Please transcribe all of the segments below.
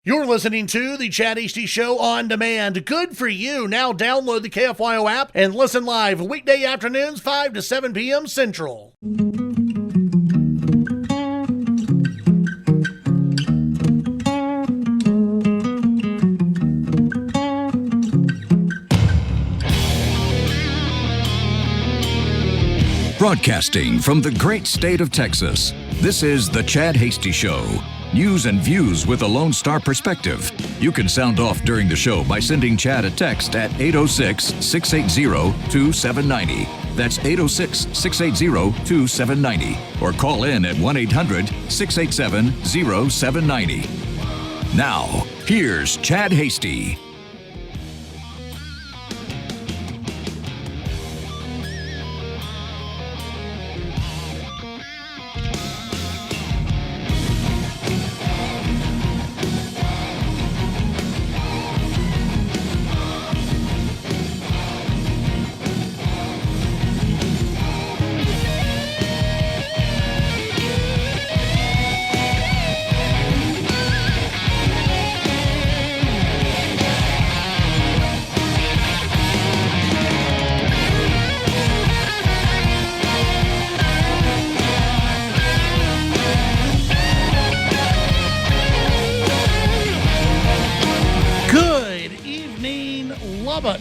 You're listening to the Chad Hasty Show on demand. Good for you. Now download the KFYO app and listen live weekday afternoons 5 to 7 p.m. Central. Broadcasting from the great state of Texas, this is the Chad Hasty Show. News and views with a Lone Star perspective. You can sound off during the show by sending Chad a text at 806-680-2790. That's 806-680-2790. Or call in at 1-800-687-0790. Now, here's Chad Hasty. Lubbock,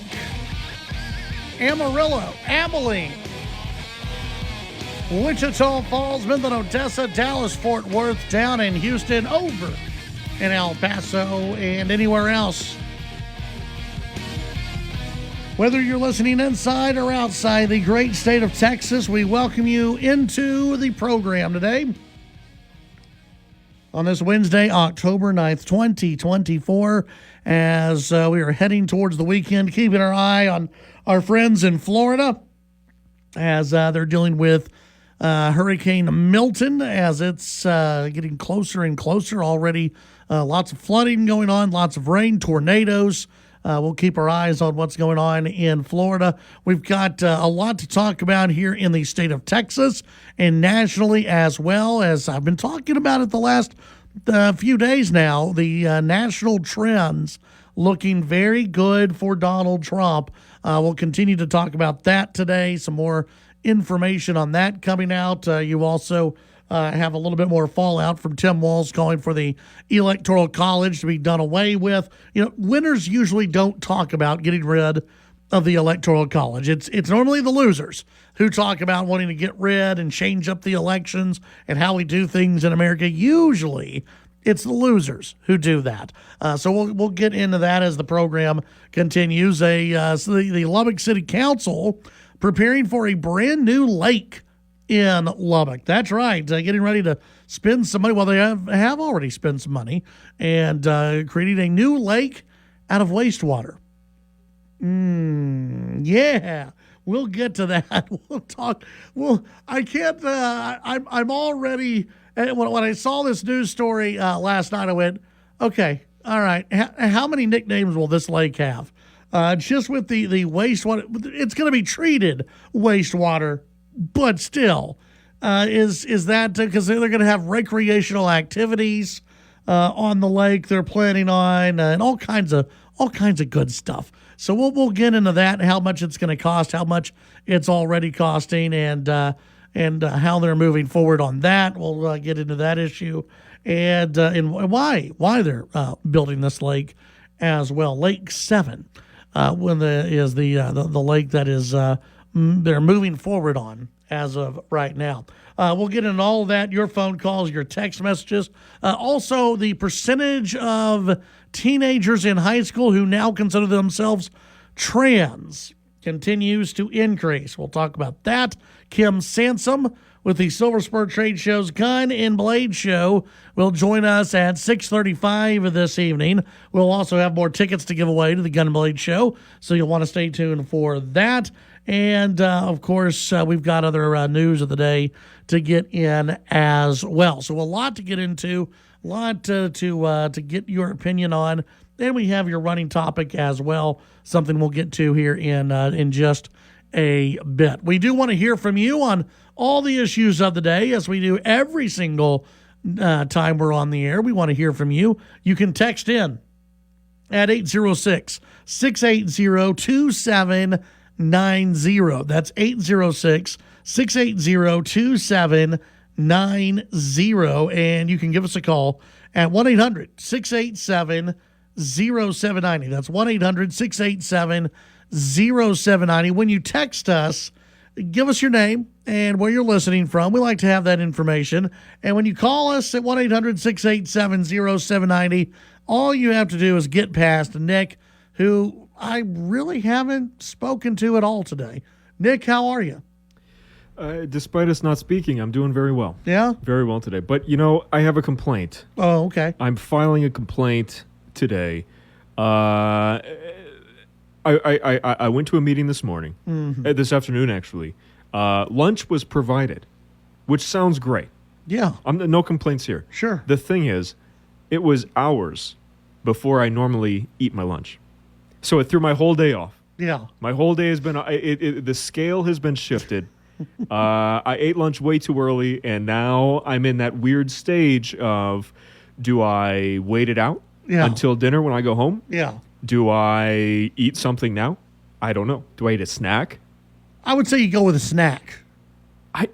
Amarillo, Abilene, Wichita Falls, Midland, Odessa, Dallas, Fort Worth, down in Houston, over in El Paso, and anywhere else. Whether you're listening inside or outside the great state of Texas, we welcome you into the program today. On this Wednesday, October 9th, 2024, as we are heading towards the weekend, keeping our eye on our friends in Florida as they're dealing with Hurricane Milton, as it's getting closer and closer already. Lots of flooding going on, lots of rain, tornadoes. We'll keep our eyes on what's going on in Florida. We've got a lot to talk about here in the state of Texas and nationally, as well as I've been talking about it the last few days now. The national trends looking very good for Donald Trump. We'll continue to talk about that today. Some more information on that coming out. You also have a little bit more fallout from Tim Walz calling for the Electoral College to be done away with. You know, winners usually don't talk about getting rid of the Electoral College. It's normally the losers who talk about wanting to get rid and change up the elections and how we do things in America. Usually, it's the losers who do that. So we'll get into that as the program continues. So the Lubbock City Council preparing for a brand new lake in Lubbock. That's right. Getting ready to spend some money. Well, they have already spent some money and creating a new lake out of wastewater. Yeah, we'll get to that. We'll talk. Well, I can't. I'm already. When I saw this news story last night, I went, okay, all right. How many nicknames will this lake have? Just with the wastewater, it's going to be treated wastewater. But still, is that because they're going to have recreational activities on the lake they're planning on, and all kinds of good stuff. So we'll get into that, how much it's going to cost, how much it's already costing, and how they're moving forward on that. We'll get into that issue and why they're building this lake as well. Lake 7 is the lake that is. They're moving forward on as of right now. We'll get into all of that, your phone calls, your text messages. Also, the percentage of teenagers in high school who now consider themselves trans continues to increase. We'll talk about that. Kim Sansom with the Silver Spur Trade Show's Gun and Blade Show will join us at 6:35 this evening. We'll also have more tickets to give away to the Gun and Blade Show, so you'll want to stay tuned for that. And, of course, we've got other news of the day to get in as well. So a lot to get into, a lot to get your opinion on. And we have your running topic as well, something we'll get to here in just a bit. We do want to hear from you on all the issues of the day, as we do every single time we're on the air. We want to hear from you. You can text in at 806-680-2790. That's 806-680-2790. And you can give us a call at 1-800-687-0790. That's 1-800-687-0790. When you text us, give us your name and where you're listening from. We like to have that information. And when you call us at 1-800-687-0790, all you have to do is get past Nick, who I really haven't spoken to at all today. Nick, how are you? Despite us not speaking, I'm doing very well. Yeah? Very well today. But, I have a complaint. Oh, okay. I'm filing a complaint today. I went to a meeting this morning, this afternoon, actually. Lunch was provided, which sounds great. Yeah. No complaints here. Sure. The thing is, it was hours before I normally eat my lunch. So it threw my whole day off. Yeah. My whole day has been, the scale has been shifted. I ate lunch way too early, and now I'm in that weird stage of, do I wait it out until dinner when I go home? Yeah. Do I eat something now? I don't know. Do I eat a snack? I would say you go with a snack. I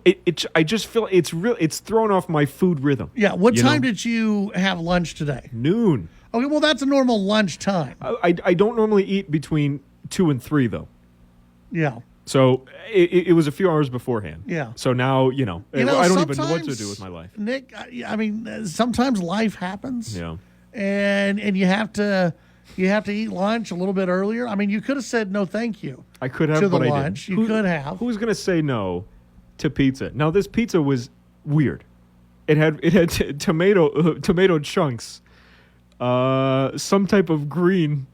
just feel it's thrown off my food rhythm. Yeah. What time did you have lunch today? Noon. Okay, well, that's a normal lunch time. I don't normally eat between 2 and 3, though. Yeah. So it was a few hours beforehand. Yeah. So now, I don't even know what to do with my life. Nick, I mean, sometimes life happens. Yeah. And you have to eat lunch a little bit earlier. I mean, you could have said no, thank you. I could have, to the but lunch. I didn't. You could have. Who's going to say no to pizza? Now, this pizza was weird. It had tomato chunks, some type of green.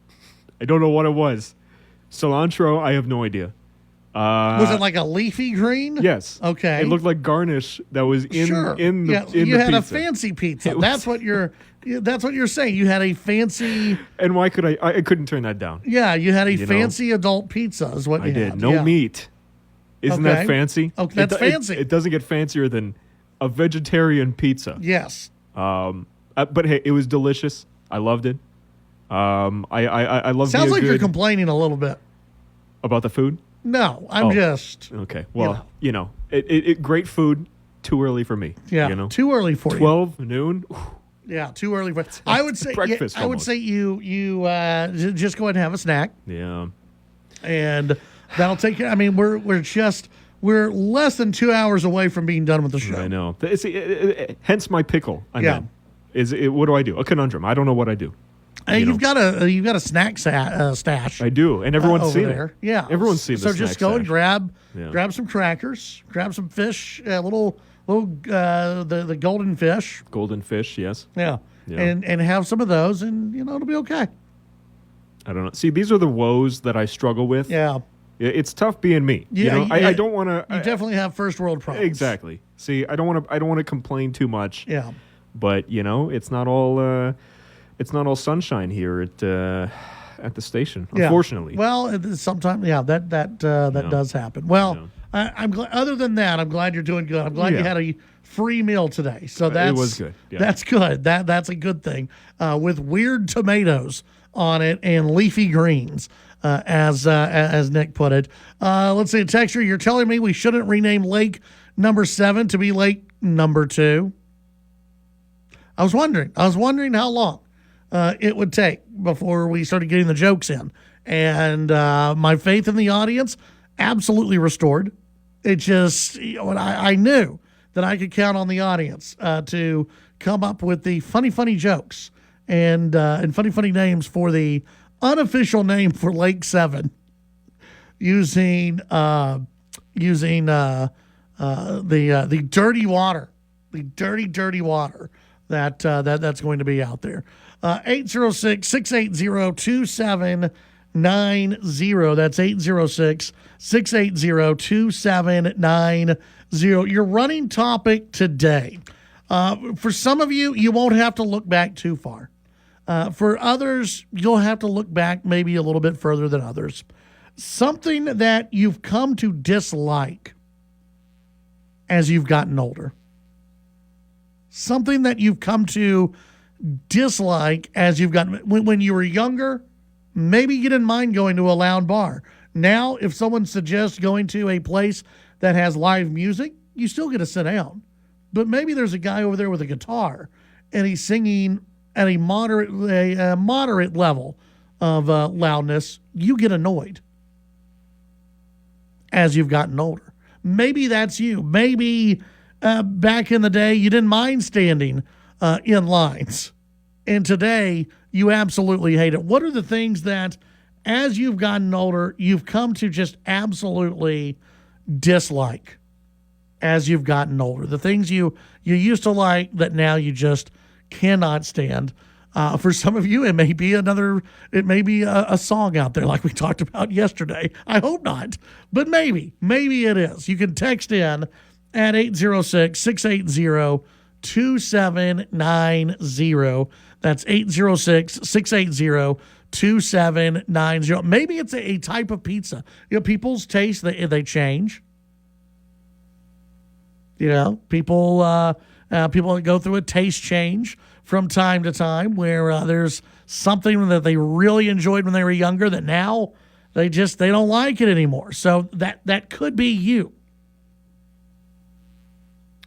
I don't know what it was. Cilantro. I have no idea. Was it like a leafy green? Yes. Okay. It looked like garnish that was in the you had pizza. a fancy pizza. That's what you're saying. You had a fancy. And why could I couldn't turn that down. Yeah, you had a fancy adult pizza is what you had. I did. No meat. Isn't that fancy? Okay, that's fancy. It doesn't get fancier than a vegetarian pizza. Yes. But hey, it was delicious. I loved it. I love. Sounds like you're complaining a little bit about the food. No, I'm just okay. Well, great food. Too early for me. Yeah, too early for 12 noon. Yeah, too early for. I would say breakfast. I would say you just go ahead and have a snack. Yeah, and that'll take care. I mean, we're less than 2 hours away from being done with the show. I know. Hence my pickle. What do I do? A conundrum. I don't know what I do. You've got a snack stash. I do, and everyone's seen there. it. Yeah, everyone's seen. So just go stash. and grab some crackers, grab some fish, the golden fish. Golden fish, yes. Yeah. And have some of those, and it'll be okay. I don't know. See, these are the woes that I struggle with. Yeah. It's tough being me. Yeah, I don't want to. You definitely have first world problems. Exactly. See, I don't want to complain too much. Yeah. But it's not all. It's not all sunshine here at the station, unfortunately. Well, sometimes, that does happen. Well, I'm glad. Other than that, I'm glad you're doing good. I'm glad you had a free meal today. So it was good. Yeah. That's good. That's a good thing. With weird tomatoes on it and leafy greens, as Nick put it. Let's see, a texture. You're telling me we shouldn't rename Lake number 7 to be Lake number 2. I was wondering how long it would take before we started getting the jokes in. And my faith in the audience, absolutely restored. It just, I knew that I could count on the audience to come up with the funny jokes and funny names for the unofficial name for Lake 7 using the dirty water, the dirty water that's going to be out there. 806-680-2790. That's 806-680-2790. Your running topic today. For some of you, you won't have to look back too far. For others, you'll have to look back maybe a little bit further than others. Something that you've come to dislike as you've gotten older. something that you've come to dislike as you've gotten, when you were younger, maybe you didn't mind going to a loud bar. Now, if someone suggests going to a place that has live music, you still get to sit down. But maybe there's a guy over there with a guitar and he's singing at a moderate level of loudness. You get annoyed as you've gotten older. Maybe that's you. Maybe back in the day you didn't mind standing in lines, and today you absolutely hate it. What are the things that, as you've gotten older, you've come to just absolutely dislike as you've gotten older? The things you used to like that now you just cannot stand. For some of you, it may be a song out there like we talked about yesterday. I hope not, but maybe it is. You can text in at 806-680-2790. That's 806-680-2790. Maybe it's a type of pizza. People's taste, they change. People go through a taste change from time to time where there's something that they really enjoyed when they were younger that now they don't like it anymore. So that could be you.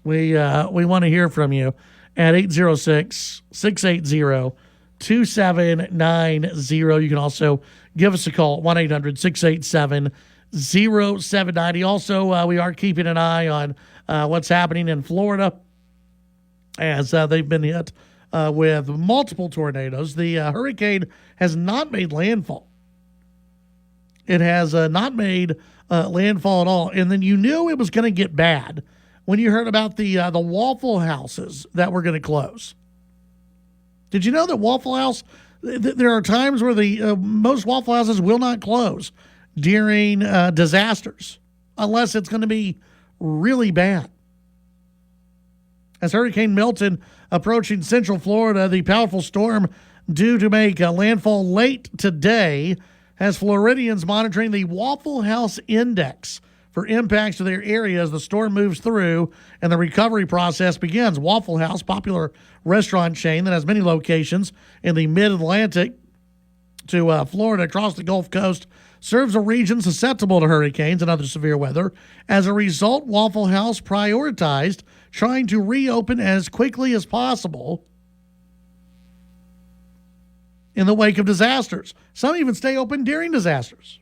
We want to hear from you at 806-680-2790. You can also give us a call at 1-800-687-0790. Also, we are keeping an eye on what's happening in Florida as they've been hit with multiple tornadoes. The hurricane has not made landfall. It has not made landfall at all. And then you knew it was going to get bad when you heard about the Waffle Houses that were going to close. Did you know that Waffle House, there are times where the most Waffle Houses will not close during disasters unless it's going to be really bad. As Hurricane Milton approaching Central Florida, the powerful storm due to make landfall late today has Floridians monitoring the Waffle House Index for impacts to their area as the storm moves through and the recovery process begins. Waffle House, popular restaurant chain that has many locations in the mid-Atlantic to Florida across the Gulf Coast, serves a region susceptible to hurricanes and other severe weather. As a result, Waffle House prioritized trying to reopen as quickly as possible in the wake of disasters. Some even stay open during disasters.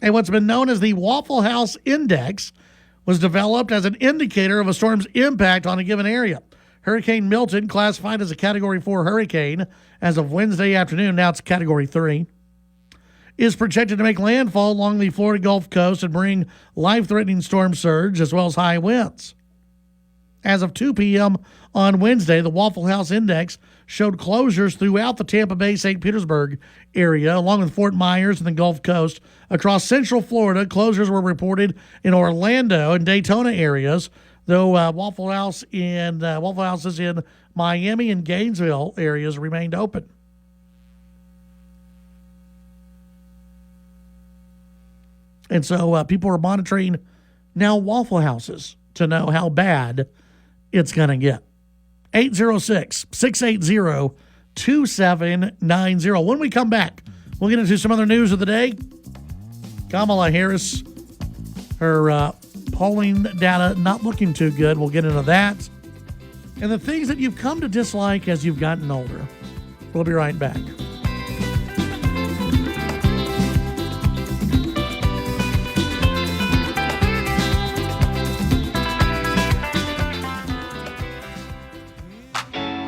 And what's been known as the Waffle House Index was developed as an indicator of a storm's impact on a given area. Hurricane Milton, classified as a Category 4 hurricane as of Wednesday afternoon, now it's Category 3, is projected to make landfall along the Florida Gulf Coast and bring life-threatening storm surge as well as high winds. As of 2 p.m. on Wednesday, the Waffle House Index showed closures throughout the Tampa Bay, St. Petersburg area, along with Fort Myers and the Gulf Coast. Across Central Florida, closures were reported in Orlando and Daytona areas, though Waffle Houses in Miami and Gainesville areas remained open. And so people are monitoring now Waffle Houses to know how bad it's going to get. 806-680-2790. When we come back, we'll get into some other news of the day. Kamala Harris, her polling data not looking too good. We'll get into that. And the things that you've come to dislike as you've gotten older. We'll be right back.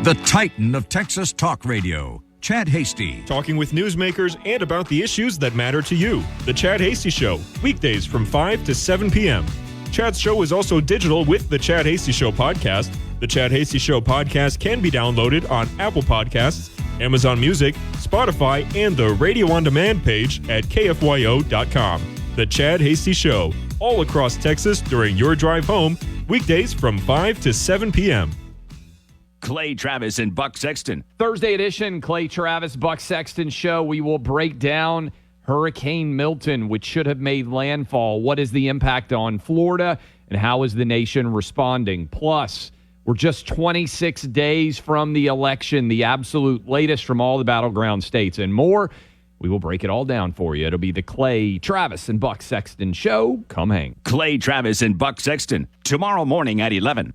The Titan of Texas Talk Radio, Chad Hasty. Talking with newsmakers and about the issues that matter to you. The Chad Hasty Show, weekdays from 5 to 7 p.m. Chad's show is also digital with the Chad Hasty Show podcast. The Chad Hasty Show podcast can be downloaded on Apple Podcasts, Amazon Music, Spotify, and the Radio On Demand page at kfyo.com. The Chad Hasty Show, all across Texas during your drive home, weekdays from 5 to 7 p.m. Clay Travis and Buck Sexton. Thursday edition, Clay Travis, Buck Sexton show. We will break down Hurricane Milton, which should have made landfall. What is the impact on Florida? and how is the nation responding? Plus, we're just 26 days from the election, the absolute latest from all the battleground states, and more. We will break it all down for you. It'll be the Clay, Travis, and Buck Sexton Show. Come hang. Clay Travis and Buck Sexton, tomorrow morning at 11.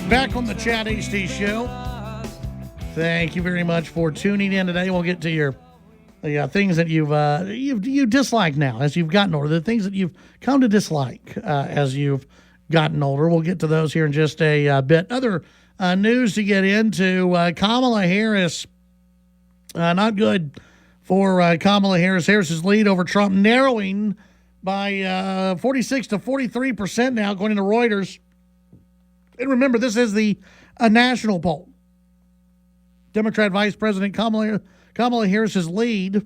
Back on the Chad Hasty Show. Thank you very much for tuning in today. We'll get to your things that you dislike now as you've gotten older, the things that you've come to dislike as you've gotten older. We'll get to those here in just a bit. Other news to get into, Kamala Harris, not good for Kamala Harris. Harris's lead over Trump narrowing by 46 to 43% now, according to Reuters. And remember, this is a national poll. Democrat Vice President Kamala Harris's lead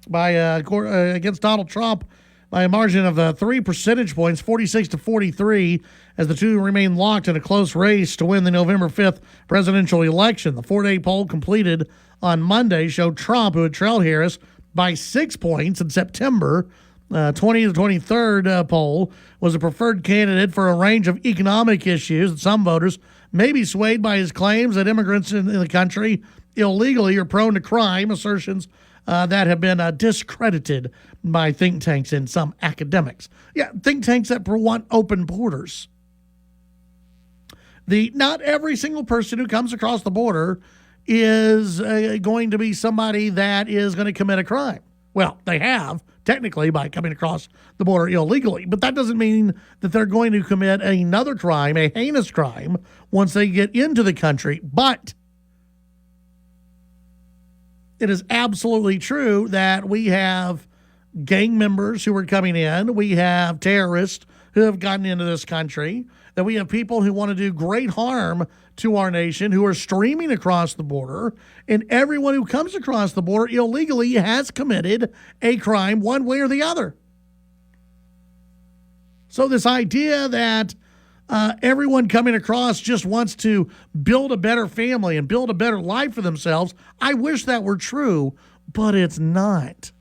by against Donald Trump by a margin of 3 percentage points, 46 to 43, as the two remain locked in a close race to win the November 5th presidential election. The 4-day poll completed on Monday showed Trump, who had trailed Harris by 6 points in September 20 to 23rd poll, was a preferred candidate for a range of economic issues. Some voters may be swayed by his claims that immigrants in the country illegally are prone to crime, assertions that have been discredited by think tanks and some academics. Yeah, think tanks that want open borders. Not every single person who comes across the border is going to be somebody that is going to commit a crime. Well, they have, technically, by coming across the border illegally. But that doesn't mean that they're going to commit another crime, a heinous crime, once they get into the country. But it is absolutely true that we have gang members who are coming in. We have terrorists who have gotten into this country. That we have people who want to do great harm to our nation who are streaming across the border. And everyone who comes across the border illegally has committed a crime one way or the other. So this idea that everyone coming across just wants to build a better family and build a better life for themselves, I wish that were true, but it's not.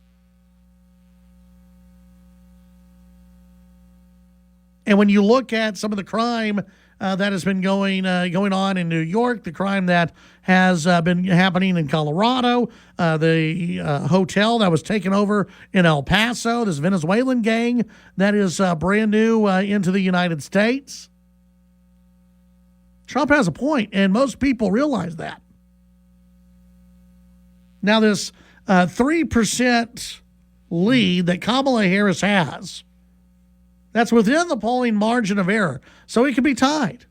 And when you look at some of the crime that has been going on in New York, the crime that has been happening in Colorado, the hotel that was taken over in El Paso, this Venezuelan gang that is brand new into the United States, Trump has a point, and most people realize that. Now, this 3% lead that Kamala Harris has, that's within the polling margin of error, so it could be tied.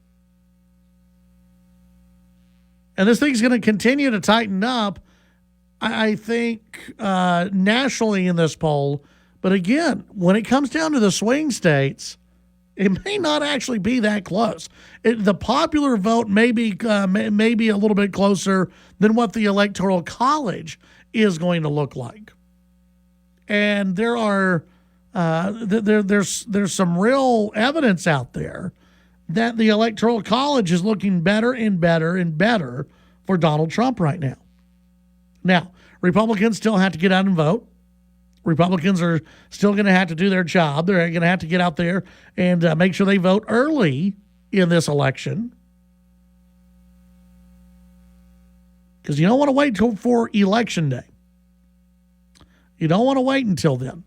And this thing's going to continue to tighten up, I think, nationally in this poll. But again, when it comes down to the swing states, it may not actually be that close. The popular vote may be a little bit closer than what the Electoral College is going to look like. And there are there's some real evidence out there that the Electoral College is looking better and better and better for Donald Trump right now. Now, Republicans still have to get out and vote. Republicans are still going to have to do their job. They're going to have to get out there and make sure they vote early in this election. Because you don't want to wait for Election Day. You don't want to wait until then.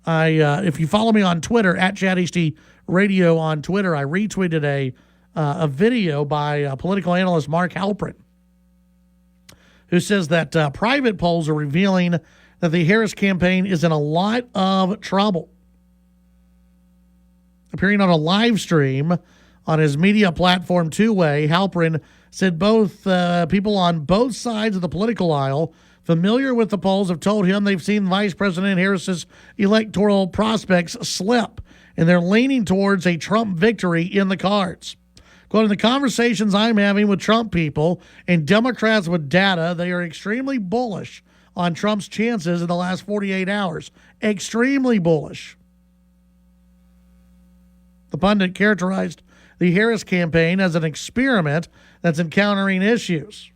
If you follow me on Twitter, at Chad Hasty Radio on Twitter, I retweeted a video by political analyst Mark Halperin, who says that private polls are revealing that the Harris campaign is in a lot of trouble. Appearing on a live stream on his media platform Two-Way, Halperin said both people on both sides of the political aisle familiar with the polls have told him they've seen Vice President Harris's electoral prospects slip and they're leaning towards a Trump victory in the cards. Quote, in the conversations I'm having with Trump people and Democrats with data, they are extremely bullish on Trump's chances in the last 48 hours. Extremely bullish. The pundit characterized the Harris campaign as an experiment that's encountering issues.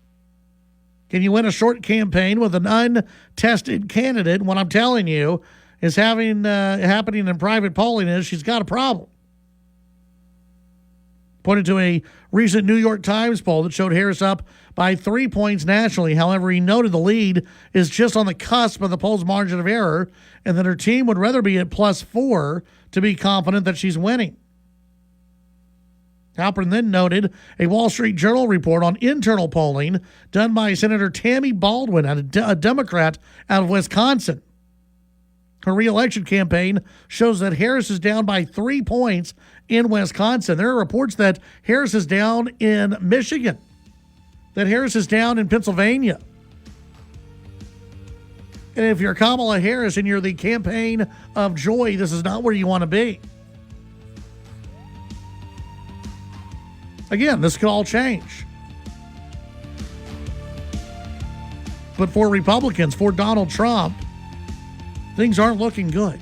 Can you win a short campaign with an untested candidate? What I'm telling you is happening in private polling is she's got a problem. Pointed to a recent New York Times poll that showed Harris up by 3 points nationally. However, he noted the lead is just on the cusp of the poll's margin of error and that her team would rather be at +4 to be confident that she's winning. Halpern then noted a Wall Street Journal report on internal polling done by Senator Tammy Baldwin, a Democrat out of Wisconsin. Her re-election campaign shows that Harris is down by 3 points in Wisconsin. There are reports that Harris is down in Michigan, that Harris is down in Pennsylvania. And if you're Kamala Harris and you're the campaign of joy, this is not where you want to be. Again, this could all change. But for Republicans, for Donald Trump, things aren't looking good.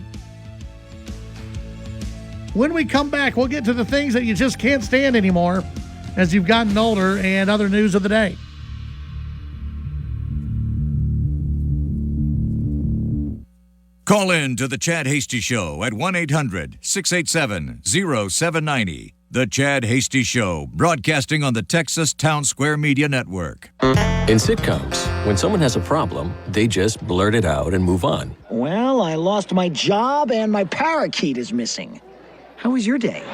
When we come back, we'll get to the things that you just can't stand anymore as you've gotten older and other news of the day. Call in to the Chad Hasty Show at 1-800-687-0790. The Chad Hasty Show, broadcasting on the Texas Town Square Media Network. In sitcoms, when someone has a problem, they just blurt it out and move on. Well, I lost my job and my parakeet is missing. How was your day?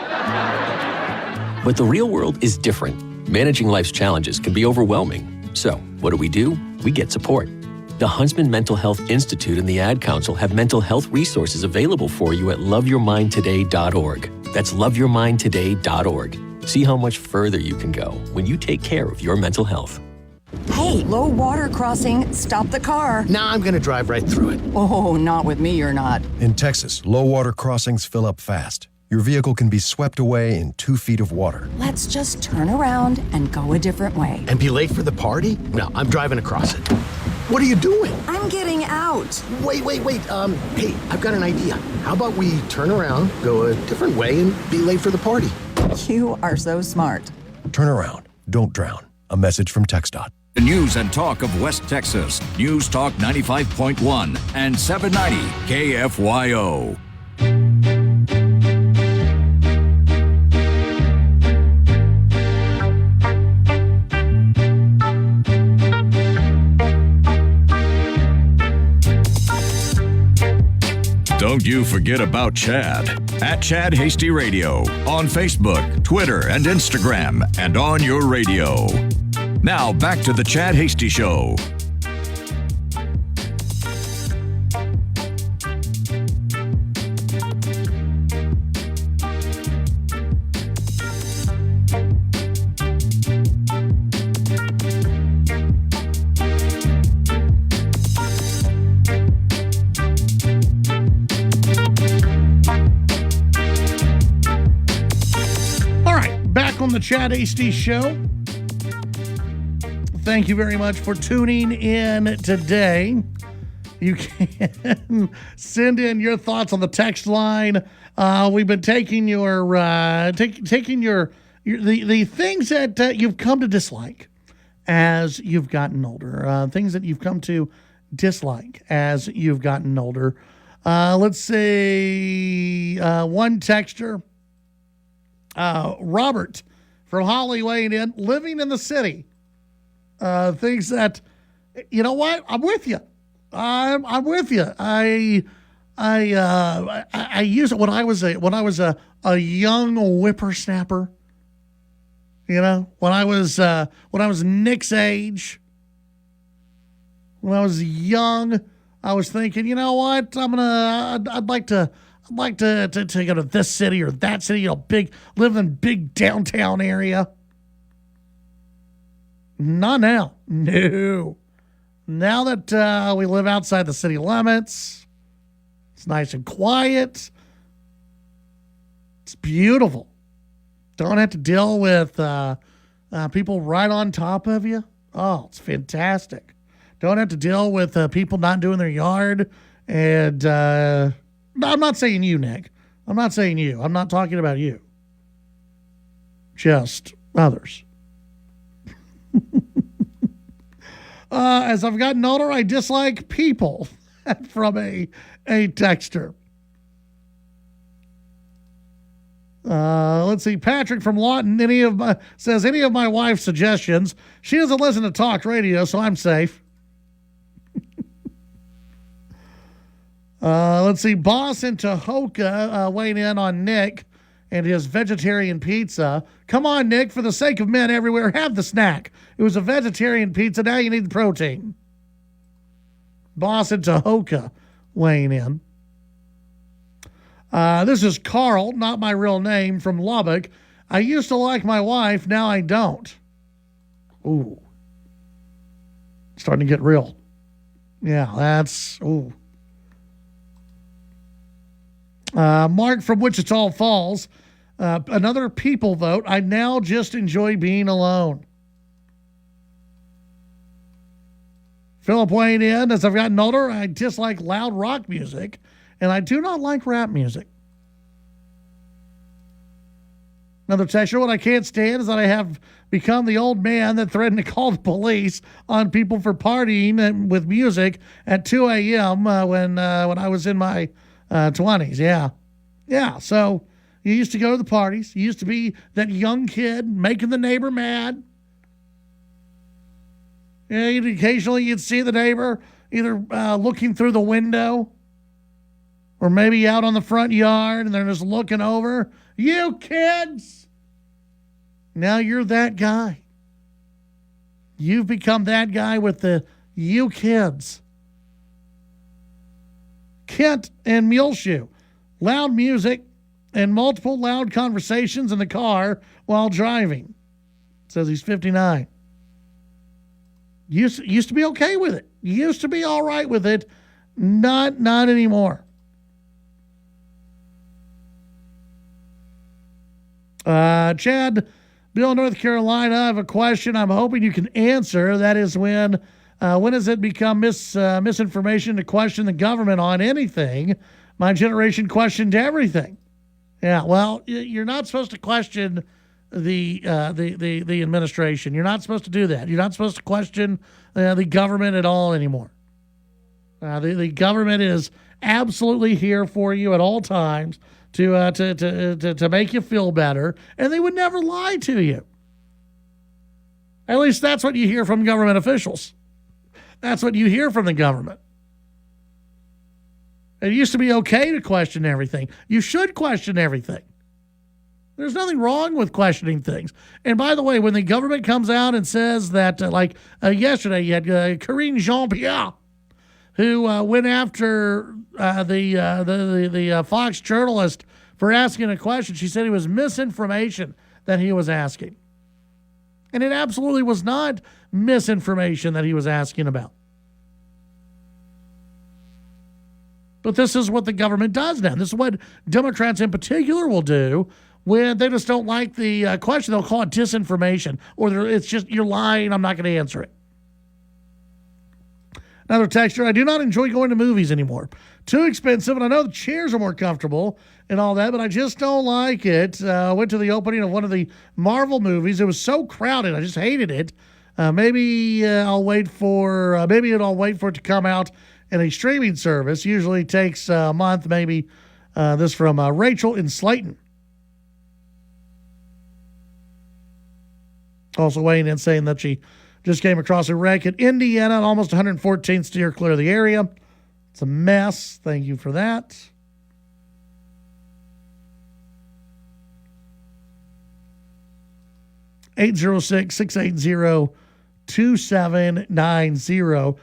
But the real world is different. Managing life's challenges can be overwhelming. So, what do? We get support. The Huntsman Mental Health Institute and the Ad Council have mental health resources available for you at loveyourmindtoday.org. That's loveyourmindtoday.org. See how much further you can go when you take care of your mental health. Hey, low water crossing. Stop the car. Nah, I'm going to drive right through it. Oh, not with me, you're not. In Texas, low water crossings fill up fast. Your vehicle can be swept away in 2 feet of water. Let's just turn around and go a different way. And be late for the party? No, I'm driving across it. What are you doing? I'm getting out. Wait. Hey, I've got an idea. How about we turn around, go a different way, and be late for the party? You are so smart. Turn around. Don't drown. A message from TxDOT. The news and talk of West Texas. News Talk 95.1 and 790 KFYO. Don't you forget about Chad at Chad Hasty Radio on Facebook, Twitter, and Instagram, and on your radio. Now back to the Chad Hasty Show. On the Chad Hasty Show. Thank you very much for tuning in today. You can send in your thoughts on the text line. We've been taking your taking your the things that you've come to dislike as you've gotten older. Things that you've come to dislike as you've gotten older. Let's say one texter, Robert from Holly weighing in, living in the city. Things that, you know what? I'm with you. I'm with you. I used it when I was a young whippersnapper. You know, when I was Nick's age. When I was young, I was thinking, you know what? I'd like to go to this city or that city, live in big downtown area. Not now. No. Now that we live outside the city limits, it's nice and quiet. It's beautiful. Don't have to deal with people right on top of you. Oh, it's fantastic. Don't have to deal with people not doing their yard. And no, I'm not saying you, Nick. I'm not saying you. I'm not talking about you. Just others. As I've gotten older, I dislike people. From a texter. Let's see. Patrick from Lawton. Says any of my wife's suggestions. She doesn't listen to talk radio, so I'm safe. Let's see. Boss in Tahoka weighing in on Nick and his vegetarian pizza. Come on, Nick. For the sake of men everywhere, have the snack. It was a vegetarian pizza. Now you need the protein. Boss in Tahoka weighing in. This is Carl, not my real name, from Lubbock. I used to like my wife, now I don't. Ooh. Starting to get real. Yeah, that's, ooh. Mark from Wichita Falls. Another people vote. I now just enjoy being alone. Philip weighing in, as I've gotten older, I dislike loud rock music, and I do not like rap music. Another texture, what I can't stand is that I have become the old man that threatened to call the police on people for partying with music at 2 a.m. When I was in my 20s. Yeah, so you used to go to the parties. You used to be that young kid making the neighbor mad. Yeah, occasionally you'd see the neighbor either looking through the window or maybe out on the front yard, and they're just looking over. You kids! Now you're that guy. You've become that guy with the you kids. Kent and Muleshoe. Loud music and multiple loud conversations in the car while driving. Says he's 59. Used to be okay with it. Used to be all right with it. Not anymore. Chad, Bill, North Carolina, I have a question I'm hoping you can answer. That is when does it become misinformation to question the government on anything? My generation questioned everything. Yeah, well, you're not supposed to question the administration. You're not supposed to do that. You're not supposed to question the government at all anymore. The government is absolutely here for you at all times to make you feel better, and they would never lie to you. At least that's what you hear from government officials. That's what you hear from the government. It used to be okay to question everything. You should question everything. There's nothing wrong with questioning things. And by the way, when the government comes out and says that, yesterday, you had Karine Jean-Pierre, who went after the Fox journalist for asking a question. She said it was misinformation that he was asking. And it absolutely was not misinformation that he was asking about. But this is what the government does now. This is what Democrats in particular will do when they just don't like the question. They'll call it disinformation, or it's just, you're lying, I'm not going to answer it. Another texter, I do not enjoy going to movies anymore. Too expensive, and I know the chairs are more comfortable and all that, but I just don't like it. Went to the opening of one of the Marvel movies. It was so crowded. I just hated it. Maybe I'll wait for it to come out in a streaming service. Usually takes a month, maybe. This from Rachel in Slayton. Also weighing in, saying that she just came across a wreck in Indiana at almost 114th steer clear of the area. It's a mess. Thank you for that. (806-680-2790).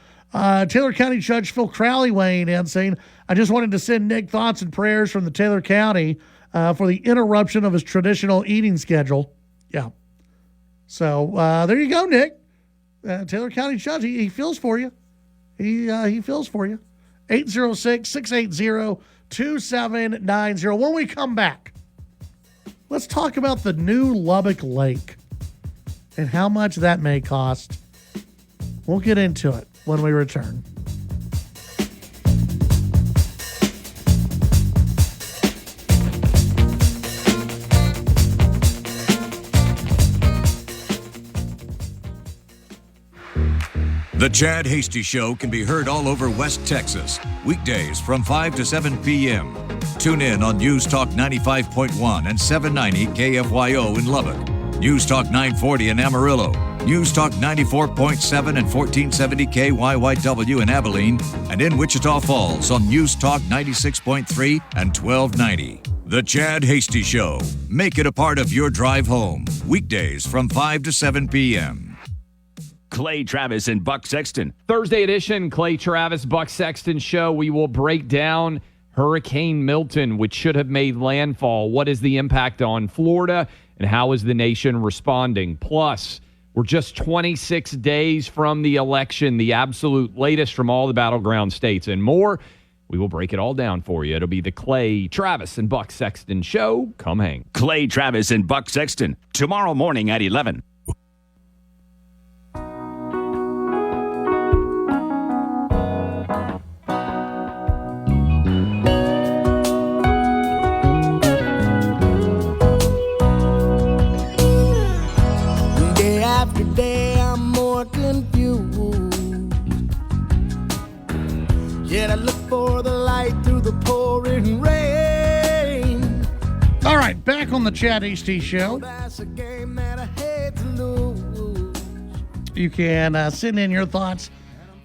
Taylor County Judge Phil Crowley weighing in, saying, I just wanted to send Nick thoughts and prayers from the Taylor County for the interruption of his traditional eating schedule. Yeah. So there you go, Nick. Taylor County Judge, he feels for you. He feels for you. 806-680-2790. When we come back, let's talk about the new Lubbock Lake and how much that may cost. We'll get into it when we return. The Chad Hasty Show can be heard all over West Texas, weekdays from 5 to 7 p.m. Tune in on News Talk 95.1 and 790 KFYO in Lubbock, News Talk 940 in Amarillo, News Talk 94.7 and 1470 KYYW in Abilene, and in Wichita Falls on News Talk 96.3 and 1290. The Chad Hasty Show. Make it a part of your drive home, weekdays from 5 to 7 p.m. Clay Travis and Buck Sexton. Thursday edition, Clay Travis, Buck Sexton Show. We will break down Hurricane Milton, which should have made landfall. What is the impact on Florida, and how is the nation responding? Plus, we're just 26 days from the election, the absolute latest from all the battleground states, and more. We will break it all down for you. It'll be the Clay Travis and Buck Sexton Show. Come hang. Clay Travis and Buck Sexton, tomorrow morning at 11. Yet I look for the light through the pouring rain. All right, back on the Chad Hasty Show. That's a game that I hate to lose. You can send in your thoughts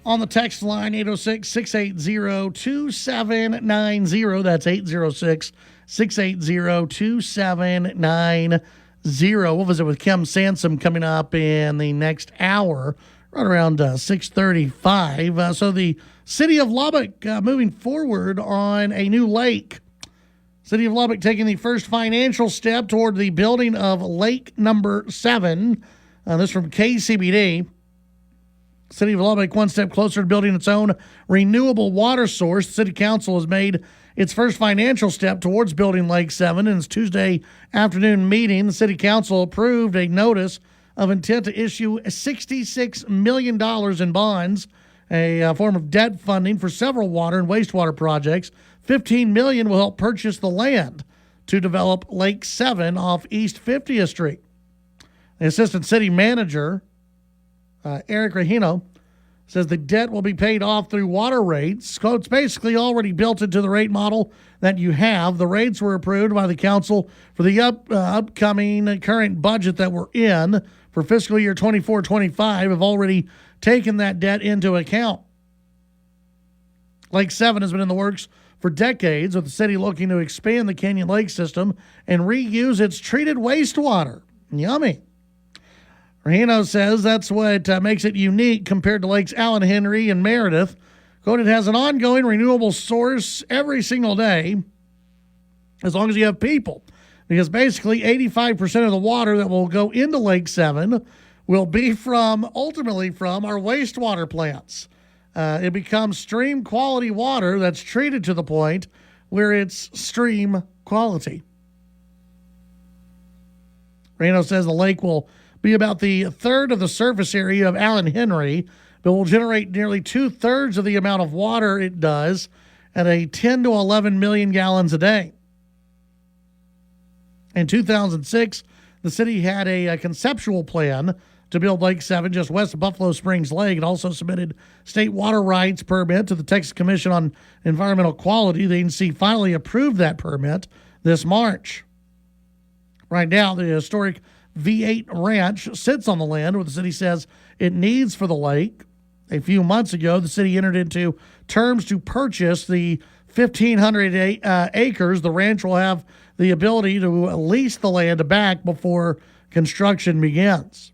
on the text line, 806-680-2790. That's 806-680-2790. We'll visit with Kim Sansom coming up in the next hour, right around 6:35. So the City of Lubbock moving forward on a new lake. City of Lubbock taking the first financial step toward the building of Lake Number 7. This from KCBD. City of Lubbock one step closer to building its own renewable water source. The City Council has made its first financial step towards building Lake 7. In its Tuesday afternoon meeting, the City Council approved a notice of intent to issue $66 million in bonds, a form of debt funding for several water and wastewater projects. $15 million will help purchase the land to develop Lake 7 off East 50th Street. The Assistant City Manager, Eric Rahino, says the debt will be paid off through water rates. So it's basically already built into the rate model that you have. The rates were approved by the council for the upcoming current budget that we're in for fiscal year 24-25 have already taken that debt into account. Lake 7 has been in the works for decades, with the city looking to expand the Canyon Lake system and reuse its treated wastewater. Yummy. Rahino says that's what makes it unique compared to Lakes Allen Henry and Meredith. Quote, it has an ongoing renewable source every single day, as long as you have people. Because basically 85% of the water that will go into Lake 7 will be ultimately from our wastewater plants. It becomes stream quality water that's treated to the point where it's stream quality. Reno says the lake will be about the third of the surface area of Allen Henry, but will generate nearly 2/3 of the amount of water it does at a 10 to 11 million gallons a day. In 2006, the city had a conceptual plan to build Lake 7 just west of Buffalo Springs Lake. It also submitted state water rights permit to the Texas Commission on Environmental Quality. The agency finally approved that permit this March. Right now, the historic V8 Ranch sits on the land where the city says it needs for the lake. A few months ago, the city entered into terms to purchase the 1,500 acres. The ranch will have the ability to lease the land back before construction begins.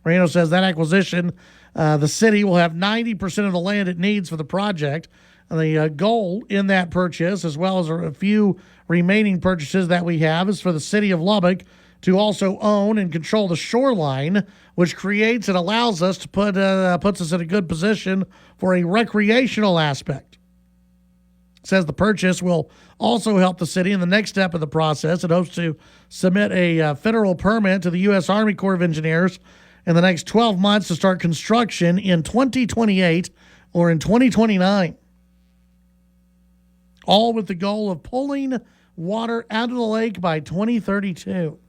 Reno says that acquisition, the city will have 90% of the land it needs for the project. And the goal in that purchase, as well as a few remaining purchases that we have, is for the city of Lubbock to also own and control the shoreline, which creates and allows us to puts us in a good position for a recreational aspect. says the purchase will also help the city in the next step of the process. It hopes to submit a federal permit to the U.S. Army Corps of Engineers in the next 12 months to start construction in 2028 or in 2029. All with the goal of pulling water out of the lake by 2032.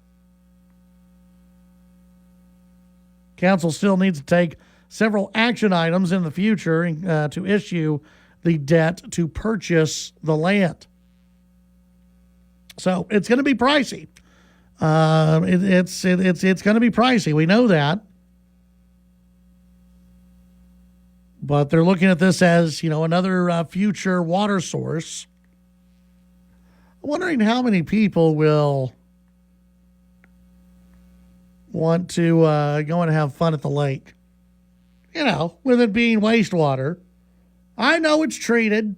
Council still needs to take several action items in the future to issue the debt to purchase the land. So it's going to be pricey. It's going to be pricey. We know that. But they're looking at this as, another future water source. I'm wondering how many people will want to go and have fun at the lake. With it being wastewater. I know it's treated,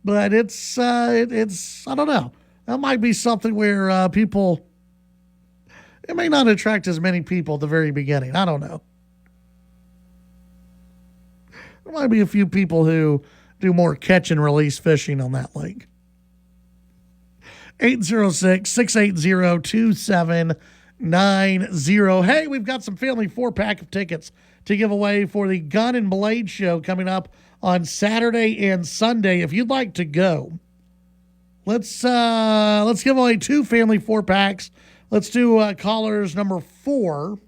but it's I don't know. That might be something where it may not attract as many people at the very beginning. I don't know. There might be a few people who do more catch and release fishing on that lake. 806-680-2790. Hey, we've got some family 4-pack of tickets to give away for the Gun and Blade show coming up on Saturday and Sunday. If you'd like to go, let's give away 2 family 4-packs. Let's do callers number 4.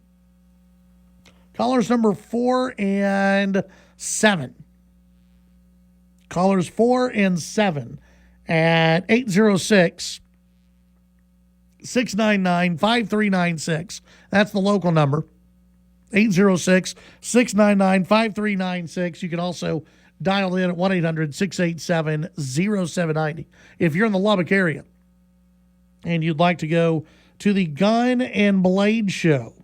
Callers number 4 and 7. Callers 4 and 7 at 806-699-5396. That's the local number. 806-699-5396. You can also dial in at 1-800-687-0790. If you're in the Lubbock area and you'd like to go to the Gun and Blade show,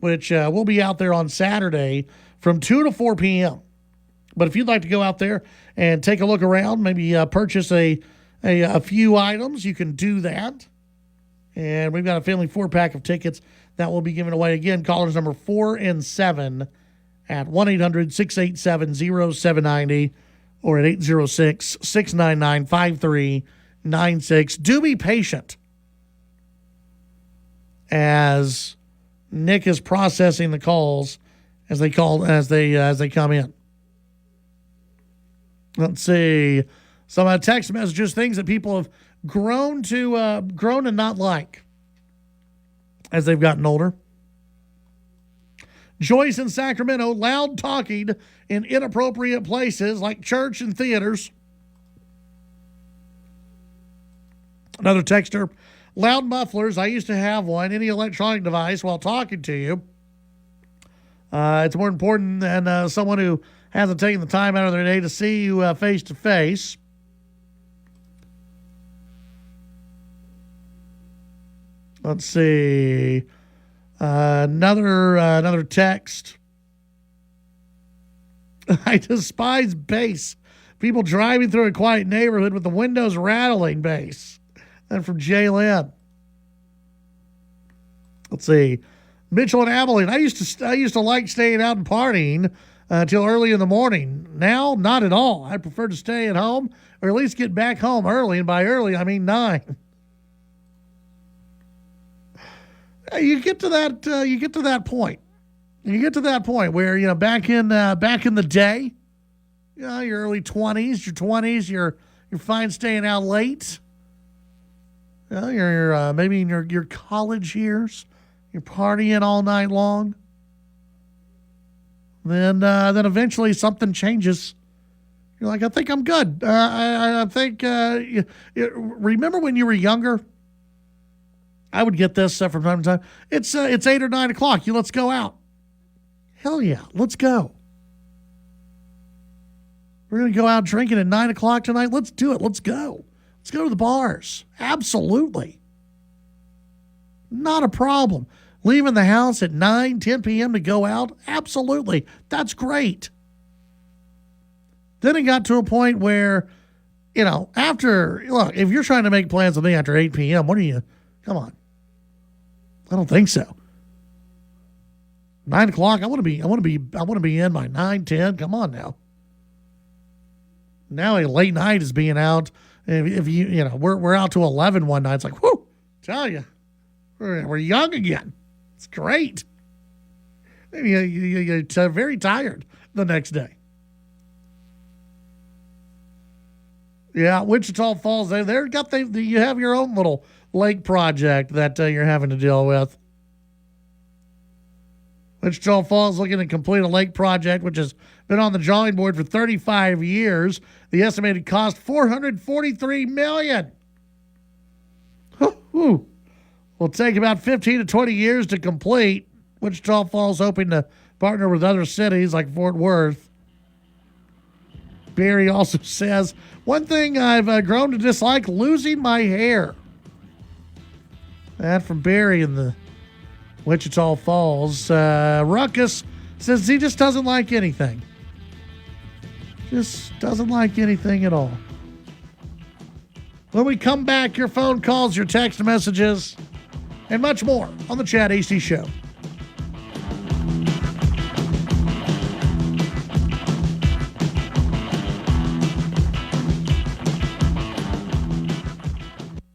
which will be out there on Saturday from 2 to 4 p.m. But if you'd like to go out there and take a look around, maybe purchase a few items, you can do that. And we've got a family 4-pack of tickets that will be given away. Again, callers number 4 and 7 at 1-800-687-0790 or at 806-699-5396. Do be patient as Nick is processing the calls as they come in. Let's see. Some text messages, things that people have grown and not like as they've gotten older. Joyce in Sacramento, loud talking in inappropriate places like church and theaters. Another texter, loud mufflers. I used to have one. Any electronic device while talking to you. It's more important than someone who hasn't taken the time out of their day to see you face to face. Let's see. Another text. I despise bass. People driving through a quiet neighborhood with the windows rattling bass. And from Jay Lynn. Let's see. Mitchell and Abilene. I used to like staying out and partying until early in the morning. Now, not at all. I prefer to stay at home or at least get back home early. And by early, I mean 9. You get to that point. You get to that point where, back in the day, your early 20s, your 20s, you're fine staying out late. You're maybe in your college years, you're partying all night long. Then eventually something changes. You're like, I think I'm good. I think. Remember when you were younger? I would get this from time to time. It's 8 or 9 o'clock. Let's go out. Hell yeah, let's go. We're gonna go out drinking at 9 o'clock tonight. Let's do it. Let's go. Let's go to the bars. Absolutely. Not a problem. Leaving the house at 9, 10 p.m. to go out? Absolutely. That's great. Then it got to a point where, if you're trying to make plans with me after 8 p.m., come on. I don't think so. 9 o'clock, I want to be in by 9, 10. Come on now. Now a late night is being out. If we're out to 11 one night. It's like, whoo, tell you, we're young again. It's great. You're very tired the next day. Yeah, Wichita Falls. You have your own little lake project that you're having to deal with. Wichita Falls looking to complete a lake project which has been on the drawing board for 35 years. The estimated cost $443 million. Will take about 15 to 20 years to complete. Wichita Falls hoping to partner with other cities like Fort Worth. Barry also says, one thing I've grown to dislike, losing my hair. That from Barry in the Wichita Falls. Ruckus says he just doesn't like anything. Just doesn't like anything at all. When we come back, your phone calls, your text messages, and much more on the Chad Hasty Show.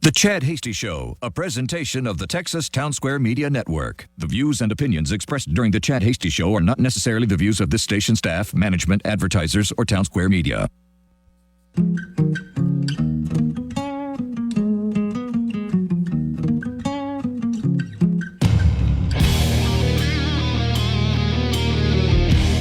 The Chad Hasty Show, a presentation of the Texas Town Square Media Network. The views and opinions expressed during the Chad Hasty Show are not necessarily the views of this station staff, management, advertisers, or Town Square Media.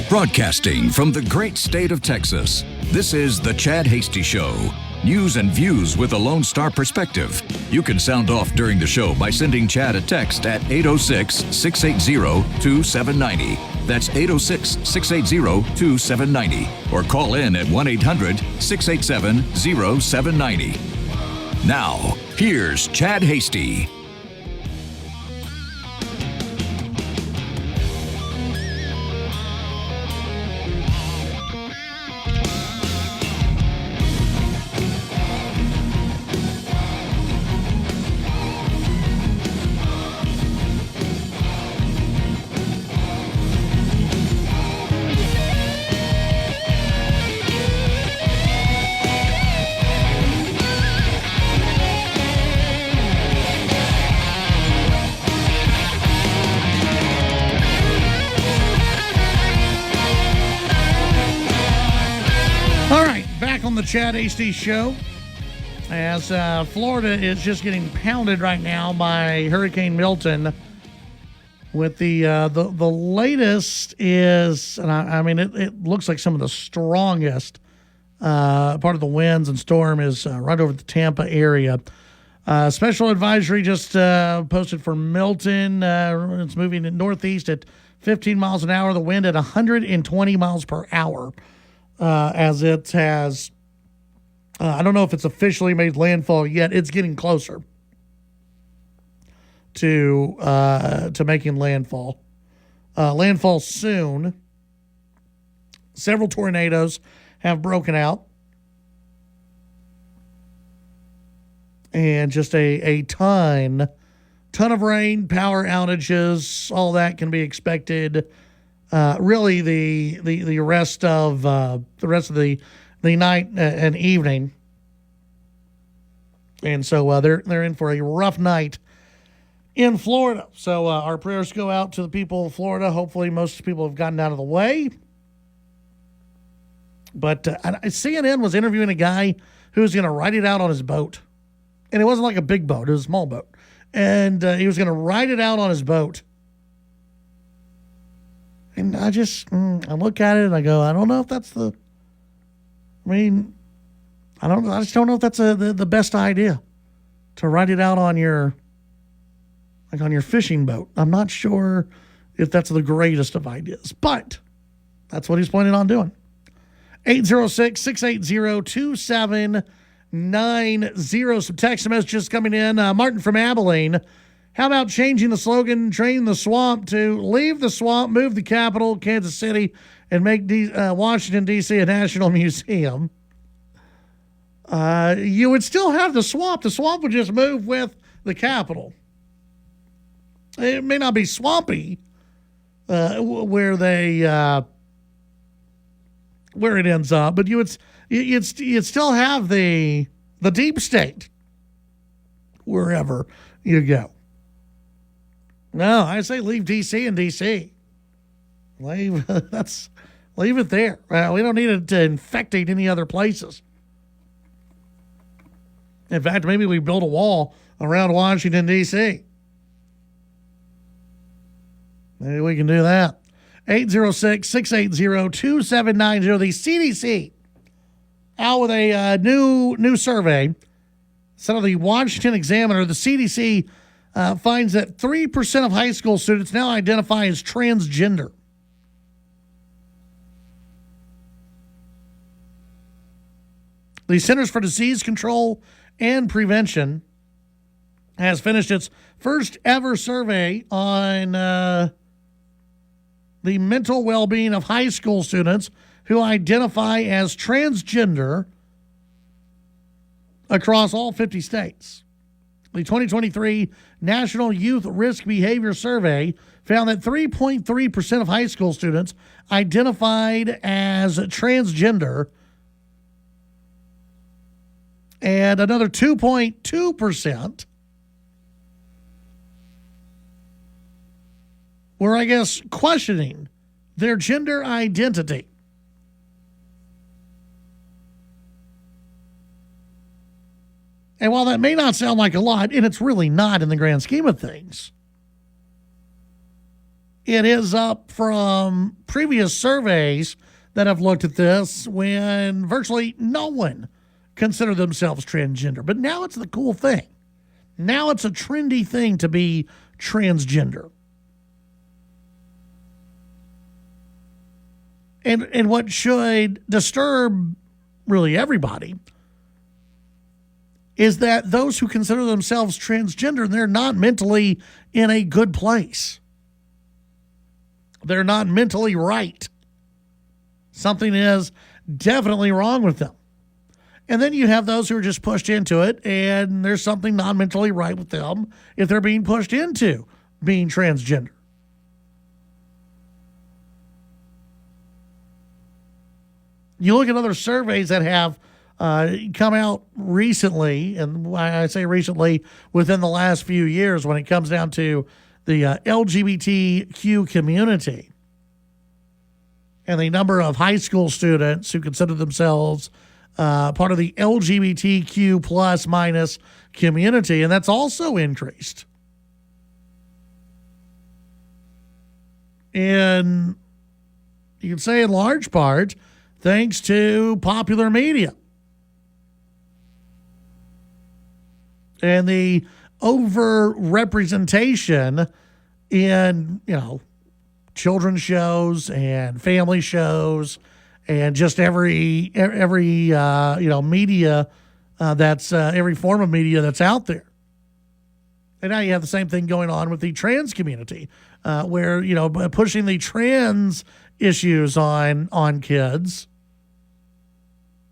Broadcasting from the great state of Texas, this is the Chad Hasty Show. News and views with a Lone Star perspective. You can sound off during the show by sending Chad a text at 806-680-2790. That's 806-680-2790. Or call in at 1-800-687-0790. Now, here's Chad Hasty. On the Chad Hasty Show, as Florida is just getting pounded right now by Hurricane Milton. With the latest is, and I mean, it looks like some of the strongest part of the winds and storm is right over the Tampa area. Special advisory just posted for Milton. It's moving northeast at 15 miles an hour. The wind at 120 miles per hour. As it has, I don't know if it's officially made landfall yet. It's getting closer to making landfall. Landfall soon. Several tornadoes have broken out, and just a ton of rain, power outages, all that can be expected. Really, the rest of the night and evening, and so they're in for a rough night in Florida. So our prayers go out to the people of Florida. Hopefully, most people have gotten out of the way. But CNN was interviewing a guy who was going to ride it out on his boat, and it wasn't like a big boat; it was a small boat, and he was going to ride it out on his boat. And I just, I look at it and I go, I don't know if that's I just don't know if that's the best idea to ride it out on your fishing boat. I'm not sure if that's the greatest of ideas, but that's what he's planning on doing. 806-680-2790. Some text messages coming in. Martin from Abilene. How about changing the slogan, Drain the Swamp, to Leave the Swamp, Move the Capital, Kansas City, and make Washington, D.C. a national museum? You would still have the swamp. The swamp would just move with the capital. It may not be swampy where they where it ends up, but you'd still have the deep state wherever you go. No, I say leave D.C. in D.C. Leave it there. We don't need it infecting any other places. In fact, maybe we build a wall around Washington, D.C. Maybe we can do that. 806-680-2790. The CDC out with a new survey. Sent of the Washington Examiner, the CDC finds that 3% of high school students now identify as transgender. The Centers for Disease Control and Prevention has finished its first ever survey on the mental well-being of high school students who identify as transgender across all 50 states. The 2023 National Youth Risk Behavior Survey found that 3.3% of high school students identified as transgender, and another 2.2% were, I guess, questioning their gender identity. And while that may not sound like a lot, and it's really not in the grand scheme of things, it is up from previous surveys that have looked at this when virtually no one considered themselves transgender. But now it's the cool thing. Now it's a trendy thing to be transgender. And what should disturb really everybody is that those who consider themselves transgender, they're not mentally in a good place. They're not mentally right. Something is definitely wrong with them. And then you have those who are just pushed into it, and there's something not mentally right with them if they're being pushed into being transgender. You look at other surveys that have come out recently, and when I say recently, within the last few years, when it comes down to the LGBTQ community and the number of high school students who consider themselves part of the LGBTQ plus minus community, and that's also increased. And you can say in large part thanks to popular media and the over-representation in, children's shows and family shows and just every media that's every form of media that's out there. And now you have the same thing going on with the trans community, where pushing the trans issues on kids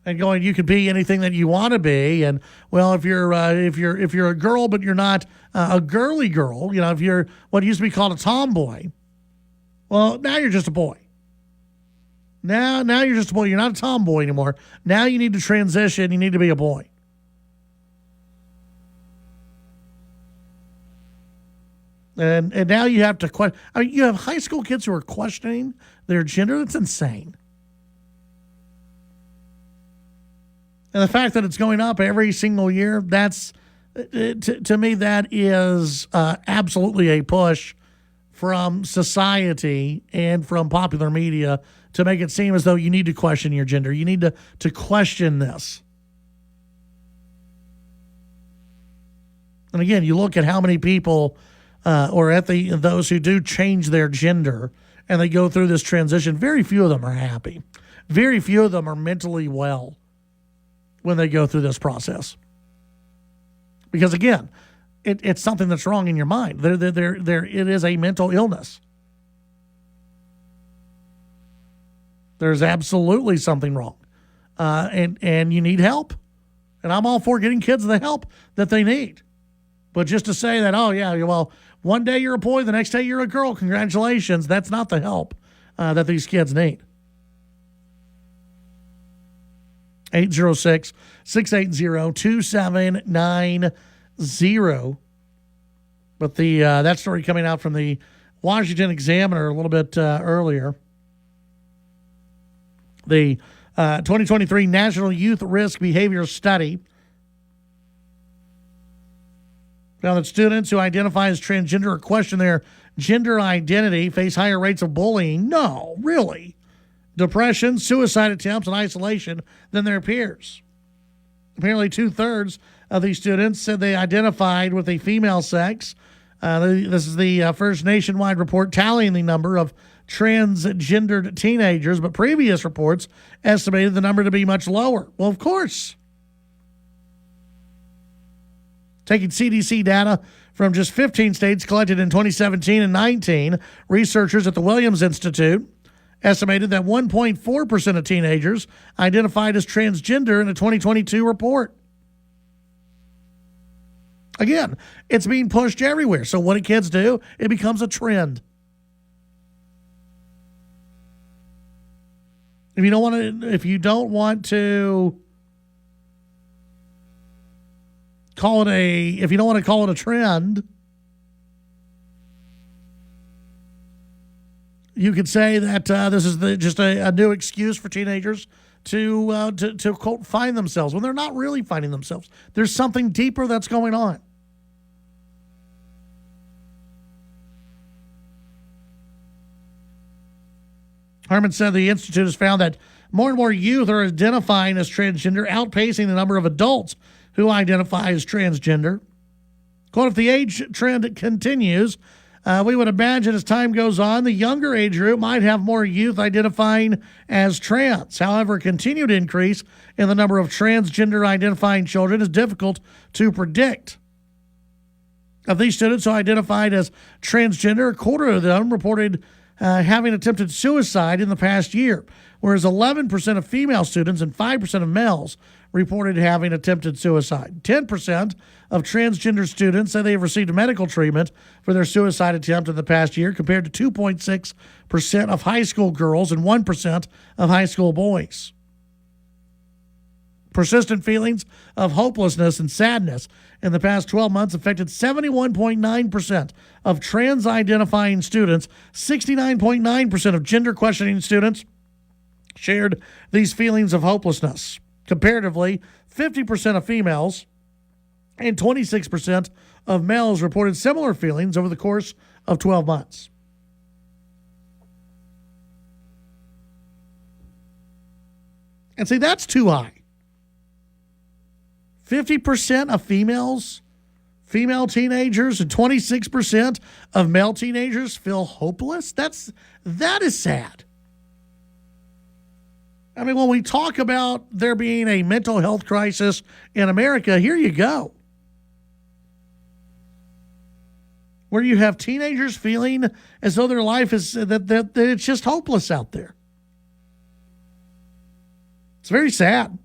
and going, you could be anything that you want to be, and well, if you're a girl but you're not a girly girl, if you're what used to be called a tomboy, well, now you're just a boy. Now you're just a boy. You're not a tomboy anymore. Now you need to transition. You need to be a boy. And now you have to question. You have high school kids who are questioning their gender. That's insane. And the fact that it's going up every single year, that's, to me, that is absolutely a push from society and from popular media to make it seem as though you need to question your gender. You need to question this. And again, you look at how many people or at those who do change their gender and they go through this transition, very few of them are happy. Very few of them are mentally well when they go through this process. Because again, it's something that's wrong in your mind. It is a mental illness. There's absolutely something wrong. And you need help. And I'm all for getting kids the help that they need. But just to say that, oh yeah, well, one day you're a boy, the next day you're a girl, congratulations, that's not the help that these kids need. 806-680-2790. But that story coming out from the Washington Examiner a little bit earlier. The 2023 National Youth Risk Behavior Study found that students who identify as transgender or question their gender identity face higher rates of bullying. No, really. Depression, suicide attempts, and isolation than their peers. Apparently, 2/3 of these students said they identified with the female sex. This is the first nationwide report tallying the number of transgendered teenagers, but previous reports estimated the number to be much lower. Well, of course. Taking CDC data from just 15 states collected in 2017 and 19, researchers at the Williams Institute estimated that 1.4% of teenagers identified as transgender in a 2022 report. Again, it's being pushed everywhere. So what do kids do? It becomes a trend. If you don't want to call it a trend, you could say that this is just a new excuse for teenagers to quote find themselves when they're not really finding themselves. There's something deeper that's going on. Harmon said the Institute has found that more and more youth are identifying as transgender, outpacing the number of adults who identify as transgender. Quote, if the age trend continues, we would imagine as time goes on, the younger age group might have more youth identifying as trans. However, a continued increase in the number of transgender identifying children is difficult to predict. Of these students who identified as transgender, a quarter of them reported having attempted suicide in the past year, whereas 11% of female students and 5% of males reported having attempted suicide. 10% of transgender students say they have received medical treatment for their suicide attempt in the past year, compared to 2.6% of high school girls and 1% of high school boys. Persistent feelings of hopelessness and sadness in the past 12 months affected 71.9% of trans-identifying students. 69.9% of gender-questioning students shared these feelings of hopelessness. Comparatively, 50% of females and 26% of males reported similar feelings over the course of 12 months. And see, that's too high. 50% of female teenagers, and 26% of male teenagers feel hopeless. That is sad. I mean, when we talk about there being a mental health crisis in America, here you go. Where you have teenagers feeling as though their life is, that it's just hopeless out there. It's very sad.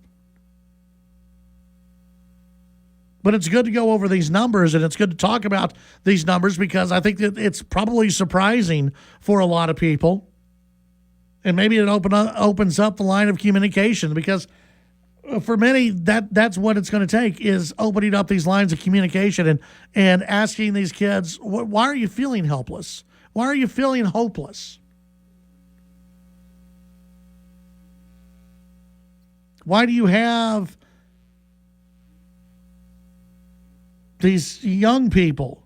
But it's good to go over these numbers, and it's good to talk about these numbers, because I think that it's probably surprising for a lot of people. And maybe it opens up the line of communication, because for many, that's what it's going to take, is opening up these lines of communication and asking these kids, why are you feeling helpless? Why are you feeling hopeless? Why do you have these young people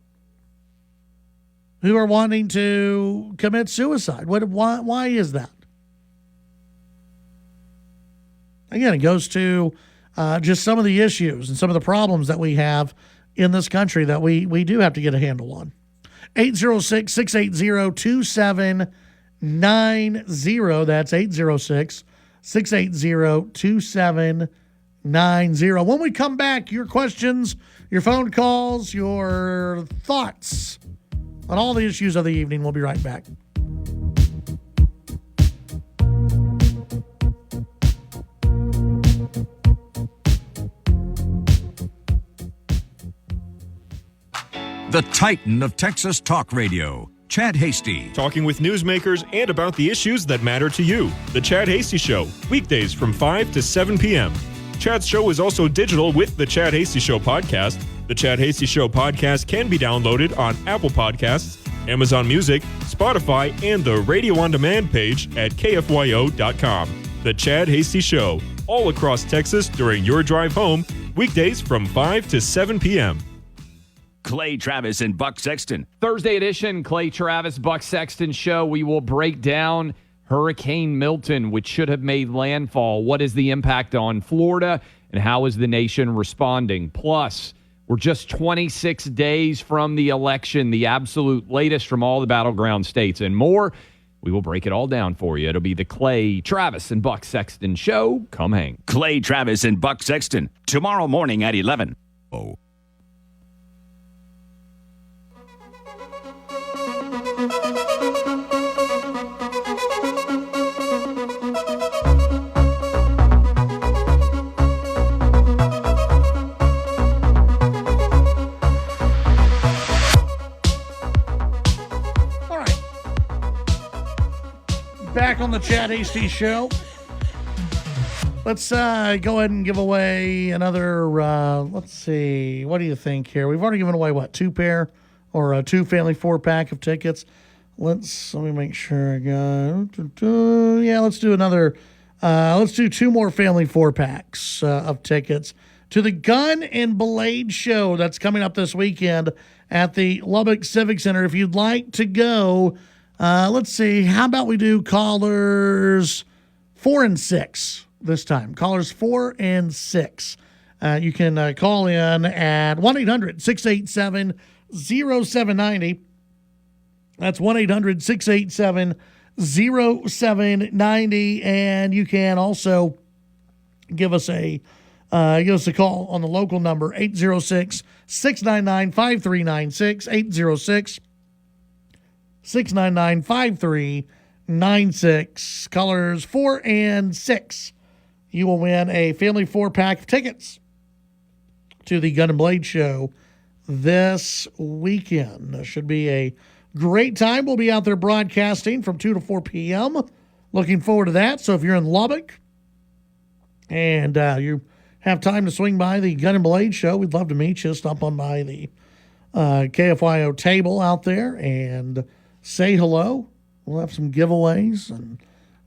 who are wanting to commit suicide? Why is that? Again, it goes to just some of the issues and some of the problems that we have in this country that we do have to get a handle on. 806-680-2790. That's 806-680-2790. When we come back, your questions, your phone calls, your thoughts on all the issues of the evening. We'll be right back. The Titan of Texas Talk Radio. Chad Hasty. Talking with newsmakers and about the issues that matter to you. The Chad Hasty Show, weekdays from 5 to 7 p.m. Chad's show is also digital with the Chad Hasty Show podcast. The Chad Hasty Show podcast can be downloaded on Apple Podcasts, Amazon Music, Spotify, and the Radio On Demand page at kfyo.com. The Chad Hasty Show, all across Texas during your drive home, weekdays from 5 to 7 p.m. Clay Travis and Buck Sexton. Thursday edition, Clay Travis, Buck Sexton Show. We will break down Hurricane Milton, which should have made landfall. What is the impact on Florida, and how is the nation responding? Plus, we're just 26 days from the election, the absolute latest from all the battleground states, and more. We will break it all down for you. It'll be the Clay Travis and Buck Sexton Show. Come hang. Clay Travis and Buck Sexton, tomorrow morning at 11. Oh. Back on the Chad Hasty Show. Let's go ahead and give away another, let's see, what do you think here? We've already given away, what, 2 pair or 2 family 4-pack of tickets? Let me make sure I got, yeah, let's do another, let's do 2 more family 4-packs of tickets to the Gun and Blade Show that's coming up this weekend at the Lubbock Civic Center. If you'd like to go, let's see, how about we do callers 4 and 6 this time? Callers 4 and 6. You can call in at 1-800-687-0790. That's 1-800-687-0790. And you can also give us a call on the local number, 806-699-5396, 806-699-5396. Callers 4 and 6. You will win a family 4-pack of tickets to the Gun and Blade Show this weekend. It should be a great time. We'll be out there broadcasting from 2 to 4 p.m. Looking forward to that. So if you're in Lubbock and you have time to swing by the Gun and Blade Show, we'd love to meet you. Stop on by the KFYO table out there and say hello. We'll have some giveaways, and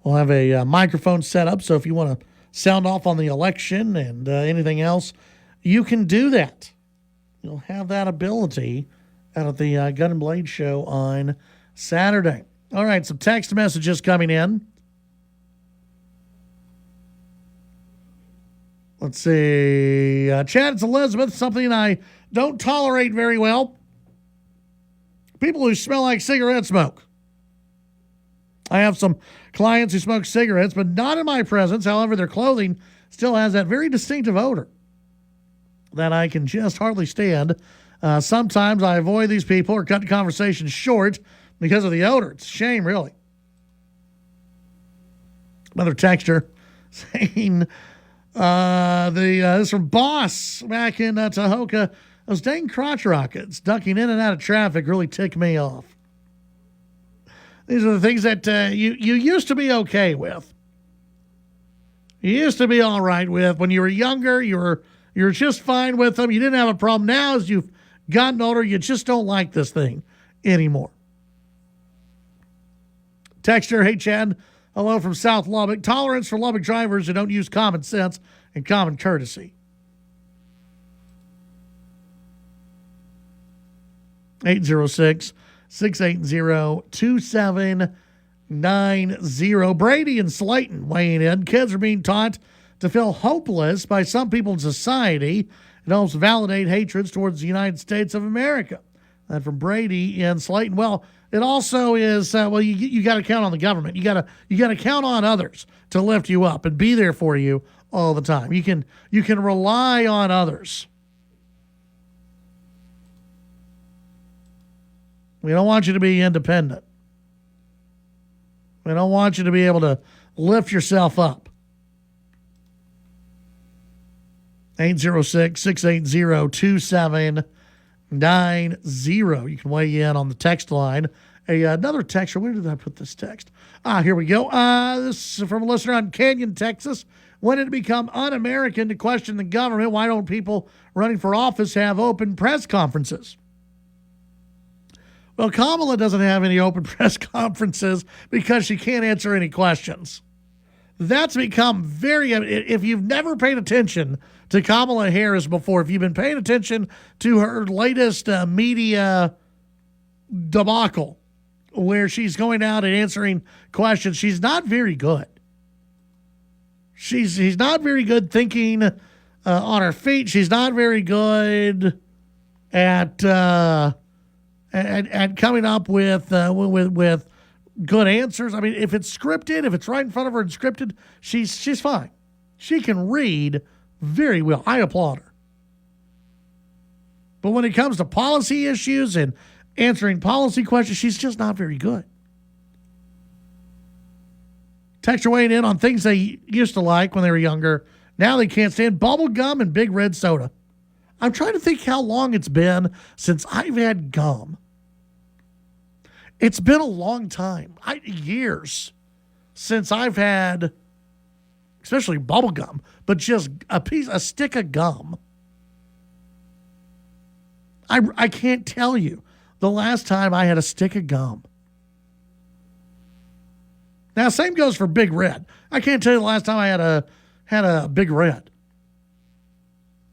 we'll have a microphone set up. So if you want to sound off on the election and anything else, you can do that. You'll have that ability out at the Gun and Blade Show on Saturday. All right, some text messages coming in. Let's see. Chad, it's Elizabeth. Something I don't tolerate very well: people who smell like cigarette smoke. I have some clients who smoke cigarettes, but not in my presence. However, their clothing still has that very distinctive odor that I can just hardly stand. Sometimes I avoid these people or cut the conversation short because of the odor. It's a shame, really. Another texter saying, this is from Boss back in Tahoka. Those dang crotch rockets ducking in and out of traffic really tick me off. These are the things that you used to be okay with. You used to be all right with. When you were younger, you were just fine with them. You didn't have a problem. Now, as you've gotten older, you just don't like this thing anymore. Texter, hey, Chad. Hello from South Lubbock. Tolerance for Lubbock drivers who don't use common sense and common courtesy. 806-680-2790. Brady and Slayton weighing in. Kids are being taught to feel hopeless by some people in society. It helps validate hatreds towards the United States of America. That from Brady and Slayton. Well, it also is, you got to count on the government. You got to count on others to lift you up and be there for you all the time. You can rely on others. We don't want you to be independent. We don't want you to be able to lift yourself up. 806-680-2790. You can weigh in on the text line Another texture. Where did I put this text? Here we go. This is from a listener on Canyon, Texas. When did it become un-American to question the government? Why don't people running for office have open press conferences? Well, Kamala doesn't have any open press conferences because she can't answer any questions. That's become very, if you've never paid attention to Kamala Harris before, if you've been paying attention to her latest media debacle where she's going out and answering questions, she's not very good. She's not very good thinking on her feet. She's not very good at coming up with good answers. I mean, if it's scripted, if it's right in front of her and scripted, she's fine. She can read very well. I applaud her. But when it comes to policy issues and answering policy questions, she's just not very good. Texture weighing in on things they used to like when they were younger. Now they can't stand bubble gum and Big Red soda. I'm trying to think how long it's been since I've had gum. It's been a long time, years, since I've had, especially bubble gum, but just a stick of gum. I can't tell you the last time I had a stick of gum. Now, same goes for Big Red. I can't tell you the last time I had a Big Red.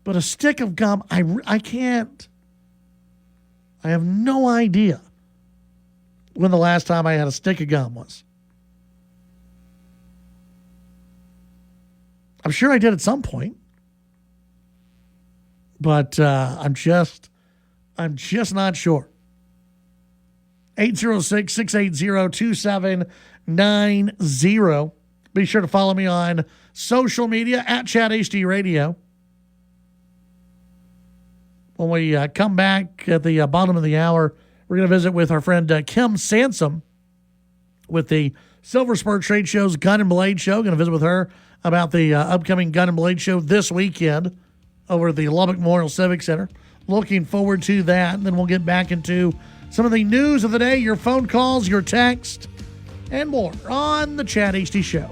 But a stick of gum, I can't. I have no idea when the last time I had a stick of gum was. I'm sure I did at some point. But I'm just not sure. 806-680-2790. Be sure to follow me on social media at Chad HD Radio. When we come back at the bottom of the hour, we're going to visit with our friend Kim Sansom with the Silver Spur Trade Show's Gun and Blade Show. Going to visit with her about the upcoming Gun and Blade Show this weekend over at the Lubbock Memorial Civic Center. Looking forward to that. And then we'll get back into some of the news of the day, your phone calls, your text, and more on the Chad HD Show.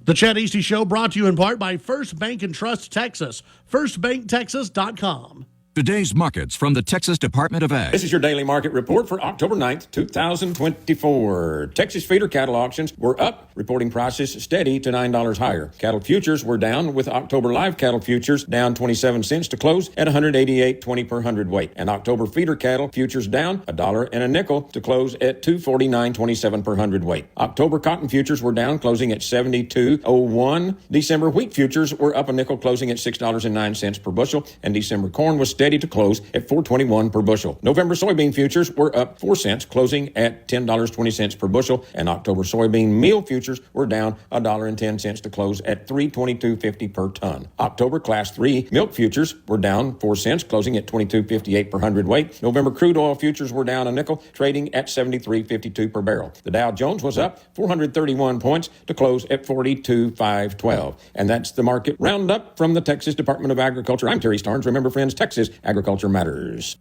The Chad Easty Show brought to you in part by First Bank and Trust Texas, firstbanktexas.com. Today's markets from the Texas Department of Ag. This is your daily market report for October 9th, 2024. Texas feeder cattle auctions were up, reporting prices steady to $9 higher. Cattle futures were down, with October live cattle futures down 27 cents to close at $188.20 per hundredweight. And October feeder cattle futures down $1.05 to close at $249.27 per hundredweight. October cotton futures were down, closing at $72.01. December wheat futures were up a nickel, closing at $6.09 per bushel. And December corn was steady to close at $4.21 per bushel. November soybean futures were up 4 cents, closing at $10.20 per bushel, and October soybean meal futures were down $1.10 to close at $322.50 per ton. October class 3 milk futures were down 4 cents, closing at $22.58 per hundredweight. November crude oil futures were down a nickel, trading at $73.52 per barrel. The Dow Jones was up 431 points to close at 42,512. And that's the market roundup from the Texas Department of Agriculture. I'm Terry Starnes. Remember, friends, Texas agriculture matters.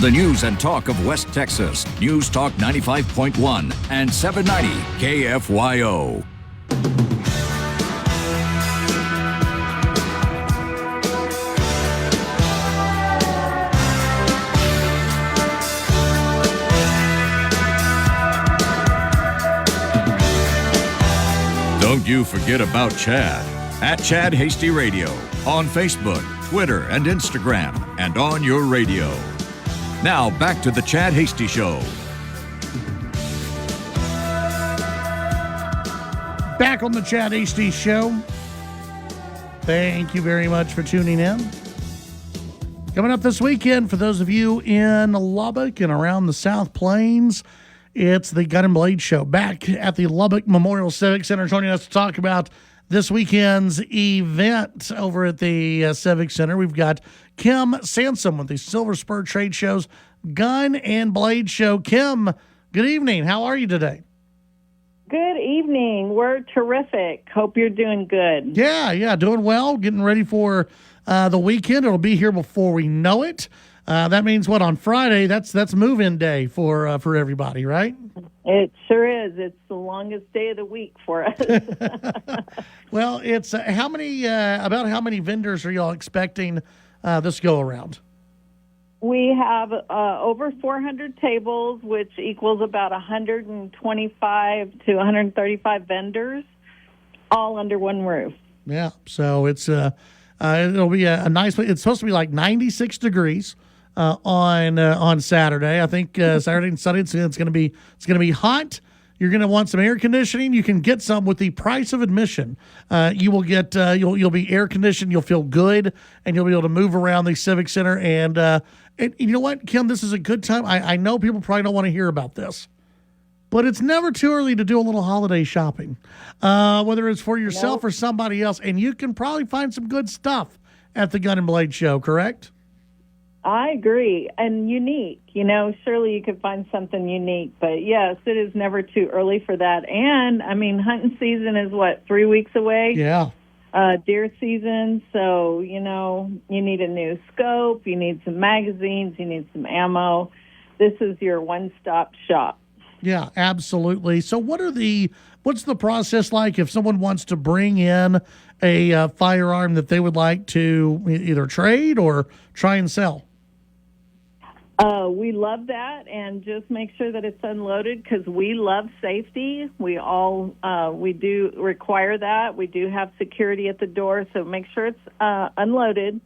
The news and talk of West Texas. News Talk 95.1 and 790 KFYO. Don't you forget about Chad. At Chad Hasty Radio, on Facebook, Twitter, and Instagram, and on your radio. Now, back to the Chad Hasty Show. Back on the Chad Hasty Show. Thank you very much for tuning in. Coming up this weekend, for those of you in Lubbock and around the South Plains, it's the Gun and Blade Show back at the Lubbock Memorial Civic Center. Joining us to talk about this weekend's event over at the Civic Center, we've got Kim Sansom with the Silver Spur Trade Show's Gun and Blade Show. Kim, good evening. How are you today? Good evening. We're terrific. Hope you're doing good. Yeah, doing well. Getting ready for the weekend. It'll be here before we know it. That means what, on Friday? That's move-in day for everybody, right? It sure is. It's the longest day of the week for us. Well, it's about how many vendors are y'all expecting this go around? We have over 400 tables, which equals about 125 to 135 vendors, all under one roof. Yeah, so it's it'll be a nice. It's supposed to be like 96 degrees on Saturday. I think Saturday and Sunday it's going to be hot. You're going to want some air conditioning. You can get some with the price of admission. You will get you'll be air conditioned. You'll feel good, and you'll be able to move around the Civic Center. And you know what, Kim, this is a good time. I know people probably don't want to hear about this, but it's never too early to do a little holiday shopping, whether it's for yourself or somebody else. And you can probably find some good stuff at the Gun and Blade Show, correct? I agree. And unique. Surely you could find something unique. But, yes, it is never too early for that. And, hunting season is, 3 weeks away? Yeah. Deer season. So, you need a new scope. You need some magazines. You need some ammo. This is your one-stop shop. Yeah, absolutely. So what's the process like if someone wants to bring in a firearm that they would like to either trade or try and sell? We love that, and just make sure that it's unloaded because we love safety. We do require that. We do have security at the door, so make sure it's unloaded.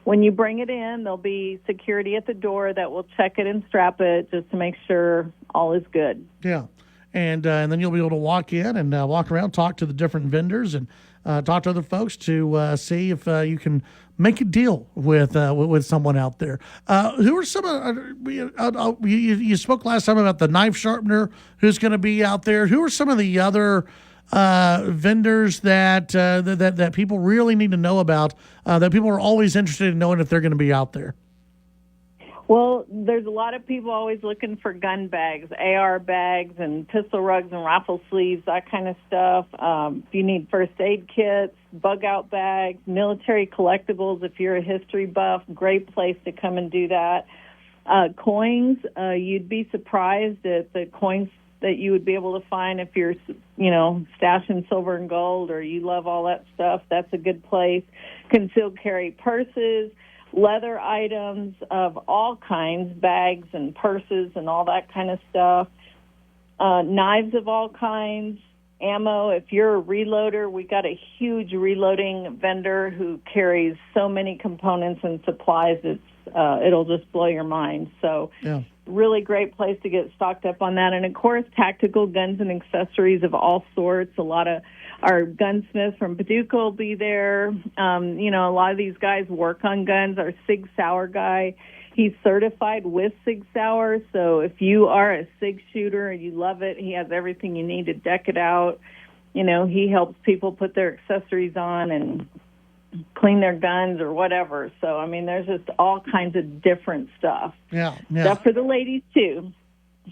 When you bring it in, there'll be security at the door that will check it and strap it just to make sure all is good. Yeah, and then you'll be able to walk in and walk around, talk to the different vendors, and talk to other folks to see if you can make a deal with someone out there. Who are some of you spoke last time about the knife sharpener who's going to be out there. Who are some of the other vendors that people really need to know about, that people are always interested in knowing if they're going to be out there? Well, there's a lot of people always looking for gun bags, AR bags, and pistol rugs and rifle sleeves, that kind of stuff. If you need first aid kits, bug-out bags, military collectibles, if you're a history buff, great place to come and do that. Coins, you'd be surprised at the coins that you would be able to find if you're, stashing silver and gold or you love all that stuff. That's a good place. Concealed carry purses, leather items of all kinds, bags and purses and all that kind of stuff, knives of all kinds, ammo. If you're a reloader, we got a huge reloading vendor who carries so many components and supplies. It'll just blow your mind. So yeah. Really great place to get stocked up on that. And, of course, tactical guns and accessories of all sorts. A lot of our gunsmiths from Paducah will be there. A lot of these guys work on guns. Our Sig Sauer guy, he's certified with Sig Sauer. So if you are a Sig shooter and you love it, he has everything you need to deck it out. He helps people put their accessories on and clean their guns or whatever. So, there's just all kinds of different stuff. Yeah. Stuff for the ladies, too.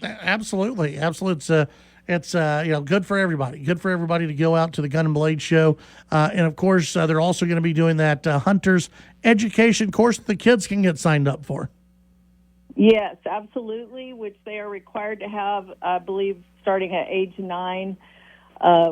Absolutely. It's good for everybody. Good for everybody to go out to the Gun and Blade Show. And, of course, they're also going to be doing that hunter's education course that the kids can get signed up for. Yes, absolutely, which they are required to have, I believe, starting at age 9.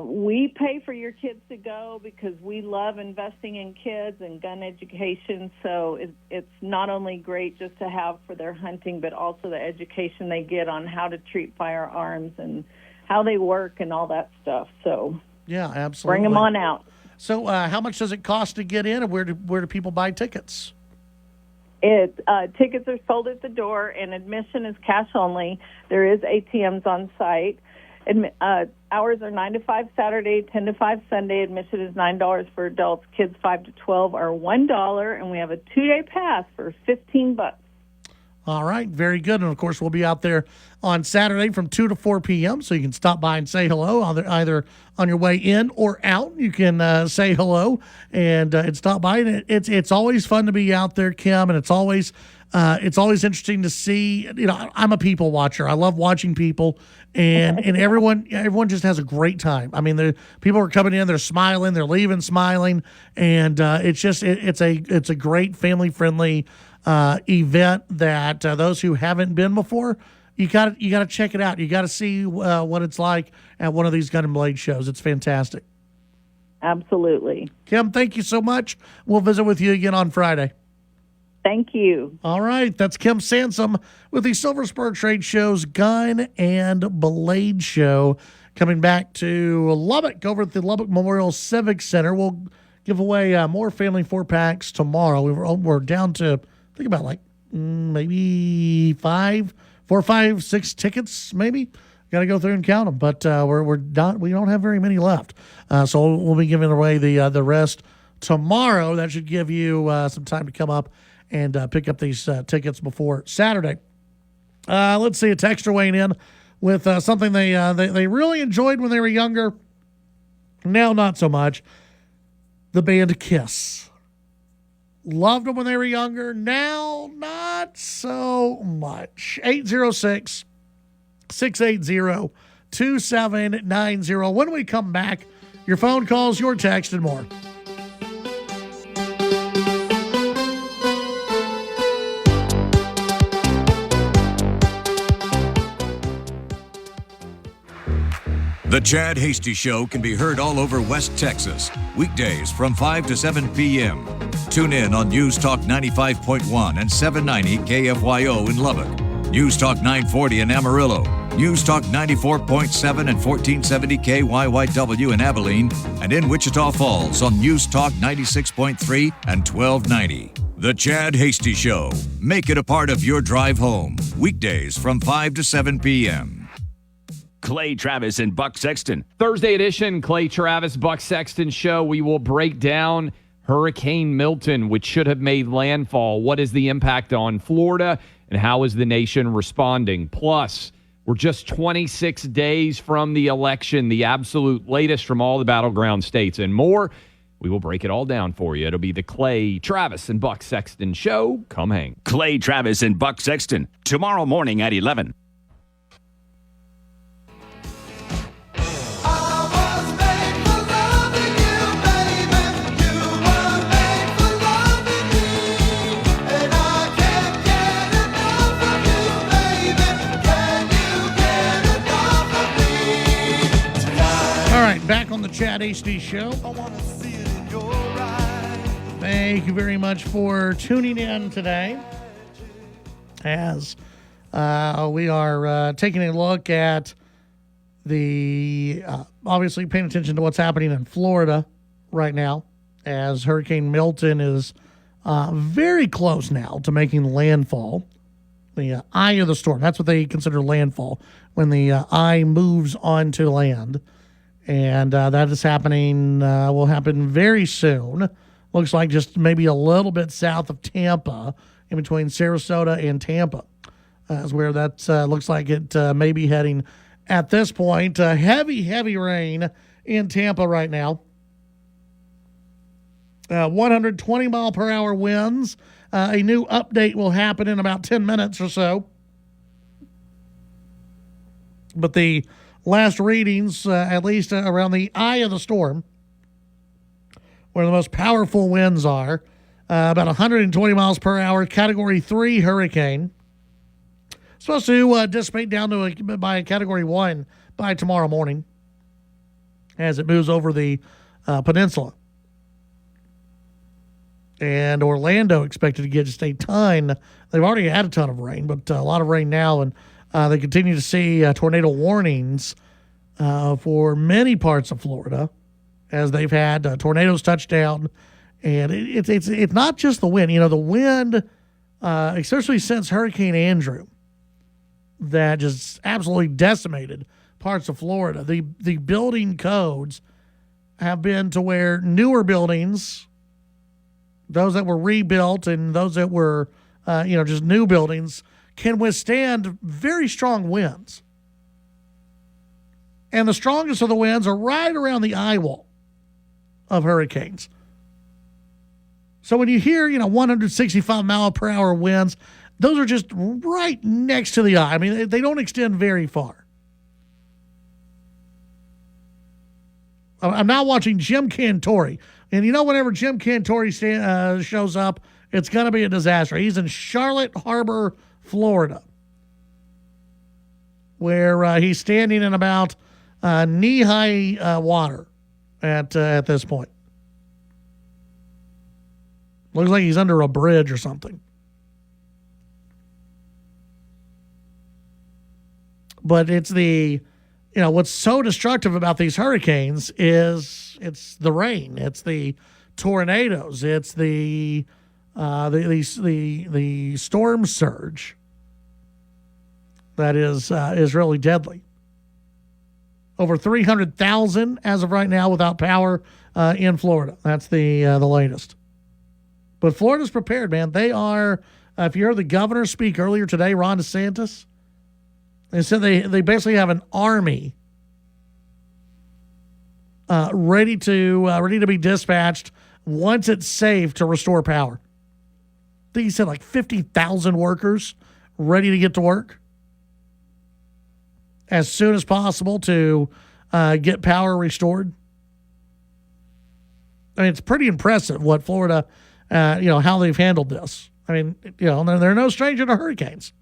We pay for your kids to go because we love investing in kids and gun education. So it's not only great just to have for their hunting, but also the education they get on how to treat firearms and how they work and all that stuff. So yeah, absolutely. Bring them on out. So how much does it cost to get in, and where do people buy tickets? Tickets are sold at the door, and admission is cash only. There is ATMs on site. Hours are 9 to 5 Saturday, 10 to 5 Sunday. Admission is $9 for adults. Kids 5 to 12 are $1, and we have a 2-day pass for $15. All right, very good. And, of course, we'll be out there on Saturday from 2 to 4 p.m., so you can stop by and say hello, either on your way in or out. You can say hello and stop by. And it's always fun to be out there, Kim, and it's always interesting to see. You know, I'm a people watcher. I love watching people, and everyone just has a great time. I mean, the people are coming in, they're smiling, they're leaving smiling, and it's a great family friendly event that those who haven't been before, you got to check it out. You got to see what it's like at one of these Gun and Blade shows. It's fantastic. Absolutely. Kim, thank you so much. We'll visit with you again on Friday. Thank you. All right, that's Kim Sansom with the Silver Spur Trade Show's Gun and Blade Show, coming back to Lubbock over at the Lubbock Memorial Civic Center. We'll give away more family 4-packs tomorrow. We're down to, I think, about like maybe 4, 5, 6 tickets, maybe. Got to go through and count them, but we're done. We don't have very many left, so we'll be giving away the rest tomorrow. That should give you some time to come up and pick up these tickets before Saturday. Let's see, a texter weighing in with something they really enjoyed when they were younger. Now not so much. The band Kiss. Loved them when they were younger. Now not so much. 806-680-2790. When we come back, your phone calls, your text, and more. The Chad Hasty Show can be heard all over West Texas, weekdays from 5 to 7 p.m. Tune in on News Talk 95.1 and 790 KFYO in Lubbock, News Talk 940 in Amarillo, News Talk 94.7 and 1470 KYYW in Abilene, and in Wichita Falls on News Talk 96.3 and 1290. The Chad Hasty Show. Make it a part of your drive home, weekdays from 5 to 7 p.m. Clay Travis and Buck Sexton. Thursday edition, Clay Travis, Buck Sexton Show. We will break down Hurricane Milton, which should have made landfall. What is the impact on Florida, and how is the nation responding? Plus, we're just 26 days from the election, the absolute latest from all the battleground states, and more. We will break it all down for you. It'll be the Clay Travis and Buck Sexton Show. Come hang. Clay Travis and Buck Sexton, tomorrow morning at 11. Back on the Chad HD Show. Thank you very much for tuning in today, as we are taking a look at the obviously paying attention to what's happening in Florida right now, as Hurricane Milton is very close now to making landfall. The eye of the storm, that's what they consider landfall, when the eye moves onto land. And that is happening, will happen very soon. Looks like just maybe a little bit south of Tampa, in between Sarasota and Tampa, is where that looks like it may be heading at this point. Heavy rain in Tampa right now. 120 mile per hour winds. A new update will happen in about 10 minutes or so. But the last readings, at least around the eye of the storm, where the most powerful winds are, about 120 miles per hour, Category 3 hurricane. Supposed to dissipate down to by a Category 1 by tomorrow morning as it moves over the peninsula. And Orlando expected to get just a ton. They've already had a ton of rain, but a lot of rain now, and they continue to see tornado warnings for many parts of Florida, as they've had tornadoes touch down. And it's not just the wind. You know, the wind, especially since Hurricane Andrew, that just absolutely decimated parts of Florida. The building codes have been to where newer buildings, those that were rebuilt and those that were, just new buildings, can withstand very strong winds. And the strongest of the winds are right around the eye wall of hurricanes. So when you hear, 165 mile per hour winds, those are just right next to the eye. I mean, they don't extend very far. I'm now watching Jim Cantori. And whenever Jim Cantori shows up, it's going to be a disaster. He's in Charlotte Harbor, Florida, where he's standing in about knee-high water at this point. Looks like he's under a bridge or something. But it's what's so destructive about these hurricanes is it's the rain, it's the tornadoes, it's the storm surge that is really deadly. Over 300,000 as of right now without power in Florida. That's the latest. But Florida's prepared, man. They are. If you heard the governor speak earlier today, Ron DeSantis, they said they basically have an army ready to be dispatched once it's safe to restore power. I think he said like 50,000 workers ready to get to work as soon as possible to get power restored. I mean, it's pretty impressive what Florida, how they've handled this. I mean, they're no stranger to hurricanes.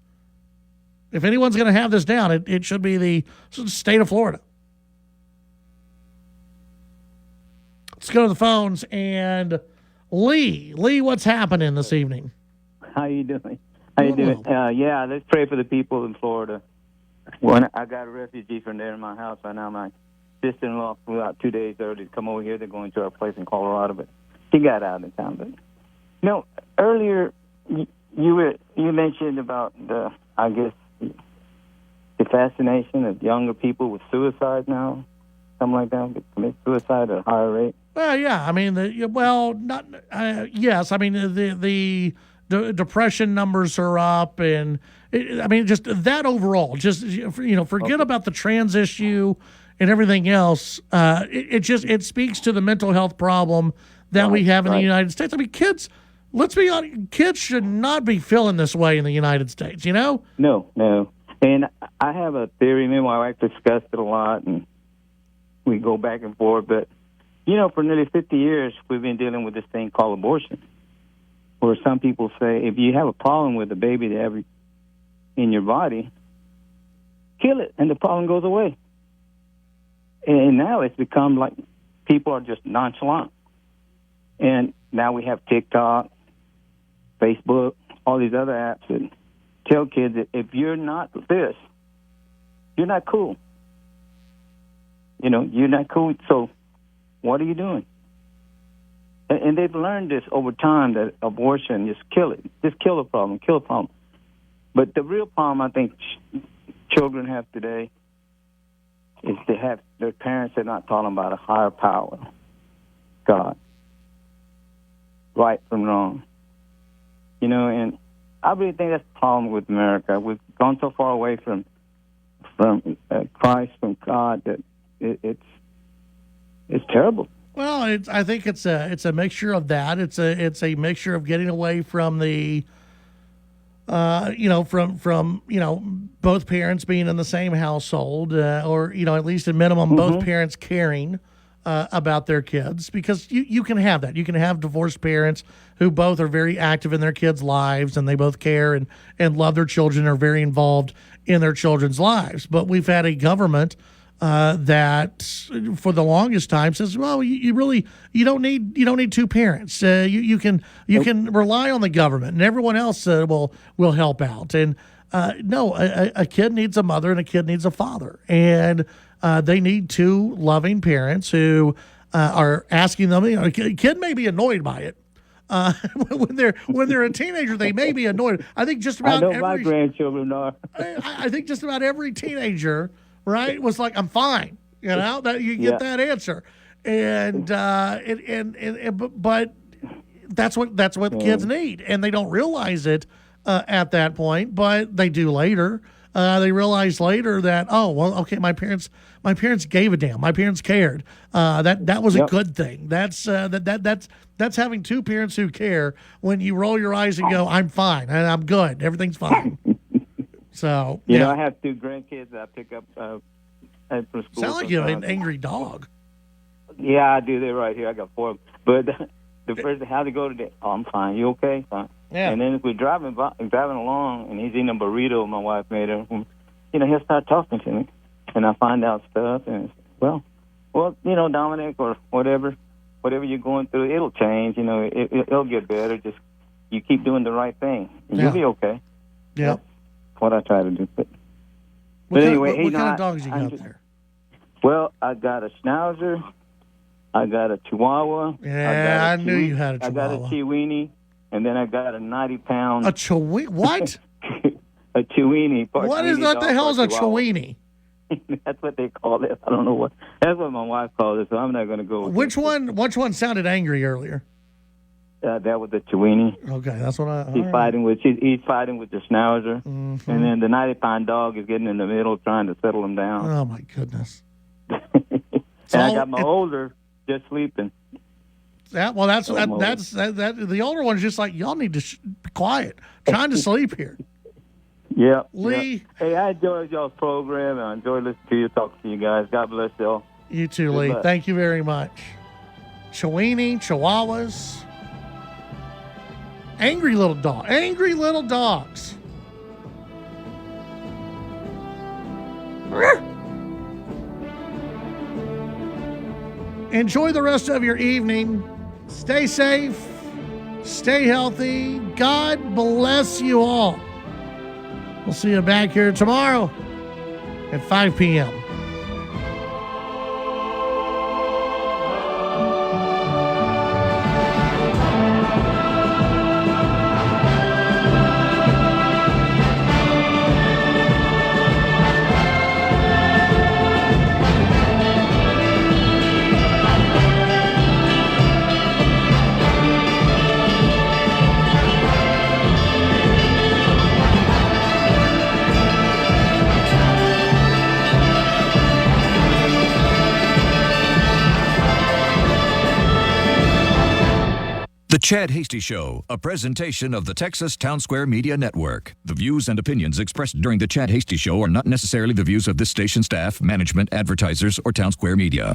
If anyone's going to have this down, it should be the state of Florida. Let's go to the phones. And Lee, what's happening this evening? How you doing? Let's pray for the people in Florida. When I got a refugee from there in my house right now, my sister-in-law flew out 2 days early to come over here. They're going to our place in Colorado, but she got out of town. But earlier you mentioned about the fascination of younger people with suicide now, something like that, they commit suicide at a higher rate. Well, yeah. I mean, yes. I mean, the depression numbers are up, and just that overall. Just forget about the trans issue and everything else. It speaks to the mental health problem that we have in the United States. I mean, kids. Let's be honest. Kids should not be feeling this way in the United States. No. And I have a theory. Me and my wife discussed it a lot, and we go back and forth. But for nearly 50 years, we've been dealing with this thing called abortion, where some people say if you have a problem with the baby that have in your body, kill it, and the problem goes away. And now it's become like people are just nonchalant. And now we have TikTok, Facebook, all these other apps that tell kids that if you're not this, you're not cool. You're not cool, so what are you doing? And they've learned this over time, that abortion, just kill it. Just kill the problem. But the real problem I think children have today is their parents are not talking about a higher power, God, right from wrong. And I really think that's the problem with America. We've gone so far away from Christ, from God, that it's terrible. Well, I think it's a mixture of that. It's a mixture of getting away from the, from both parents being in the same household, or at least at minimum both parents caring about their kids, because you can have that. You can have divorced parents who both are very active in their kids' lives, and they both care and love their children, are very involved in their children's lives. But we've had a government that for the longest time says, well, you don't need two parents. You can rely on the government, and everyone else will help out. And no, a kid needs a mother and a kid needs a father, and they need two loving parents who are asking them. A kid may be annoyed by it. When they're a teenager, they may be annoyed. I think just about my grandchildren are. I think just about every teenager right? It was like, I'm fine. You know, that you get that answer. And but that's what kids need, and they don't realize it at that point, but they do later. They realize later that, oh, well, okay, my parents gave a damn. My parents cared. That was a good thing. That's having two parents who care. When you roll your eyes and go, I'm fine and I'm good, everything's fine. So you know, I have 2 grandkids that I pick up from school. Sound like you have an angry dog. Yeah, I do. They're right here. I got 4 of them. But the first, how to go today? Oh, I'm fine. You okay? Fine. Yeah. And then if we're driving along, and he's eating a burrito my wife made him, you know, he'll start talking to me, and I find out stuff, and well, you know, Dominic, or whatever you're going through, it'll change. You know, it'll get better. Just you keep doing the right thing, and you'll be okay. Yeah. That's what I try to do. But anyway, what kind of dogs you got there? Well, I got a Schnauzer. I got a Chihuahua. Yeah, I knew you had a Chihuahua. I got a Chiweenie, and then I got a 90-pound. A Chiweenie? What? A Chiweenie. What the hell is a Chiweenie? That's what they call it. I don't know what. That's what my wife calls it, so I'm not going to go with Which one sounded angry earlier? That was the Chiweenie. Okay, that's what I. He's fighting with the Schnauzer, and then the 90-pound dog is getting in the middle, trying to settle him down. Oh my goodness! And I got my older just sleeping. Yeah, well, that's the older one's just like, y'all need to be quiet, trying to sleep here. Yeah, Lee. Yeah. Hey, I enjoyed y'all's program, and I enjoyed listening to you, talking to you guys. God bless y'all. You too, Good Lee. luck. Thank you very much. Chihuahuas. Angry little dogs. Enjoy the rest of your evening. Stay safe. Stay healthy. God bless you all. We'll see you back here tomorrow at 5 p.m. The Chad Hasty Show, a presentation of the Texas Town Square Media Network. The views and opinions expressed during the Chad Hasty Show are not necessarily the views of this station staff, management, advertisers, or Town Square Media.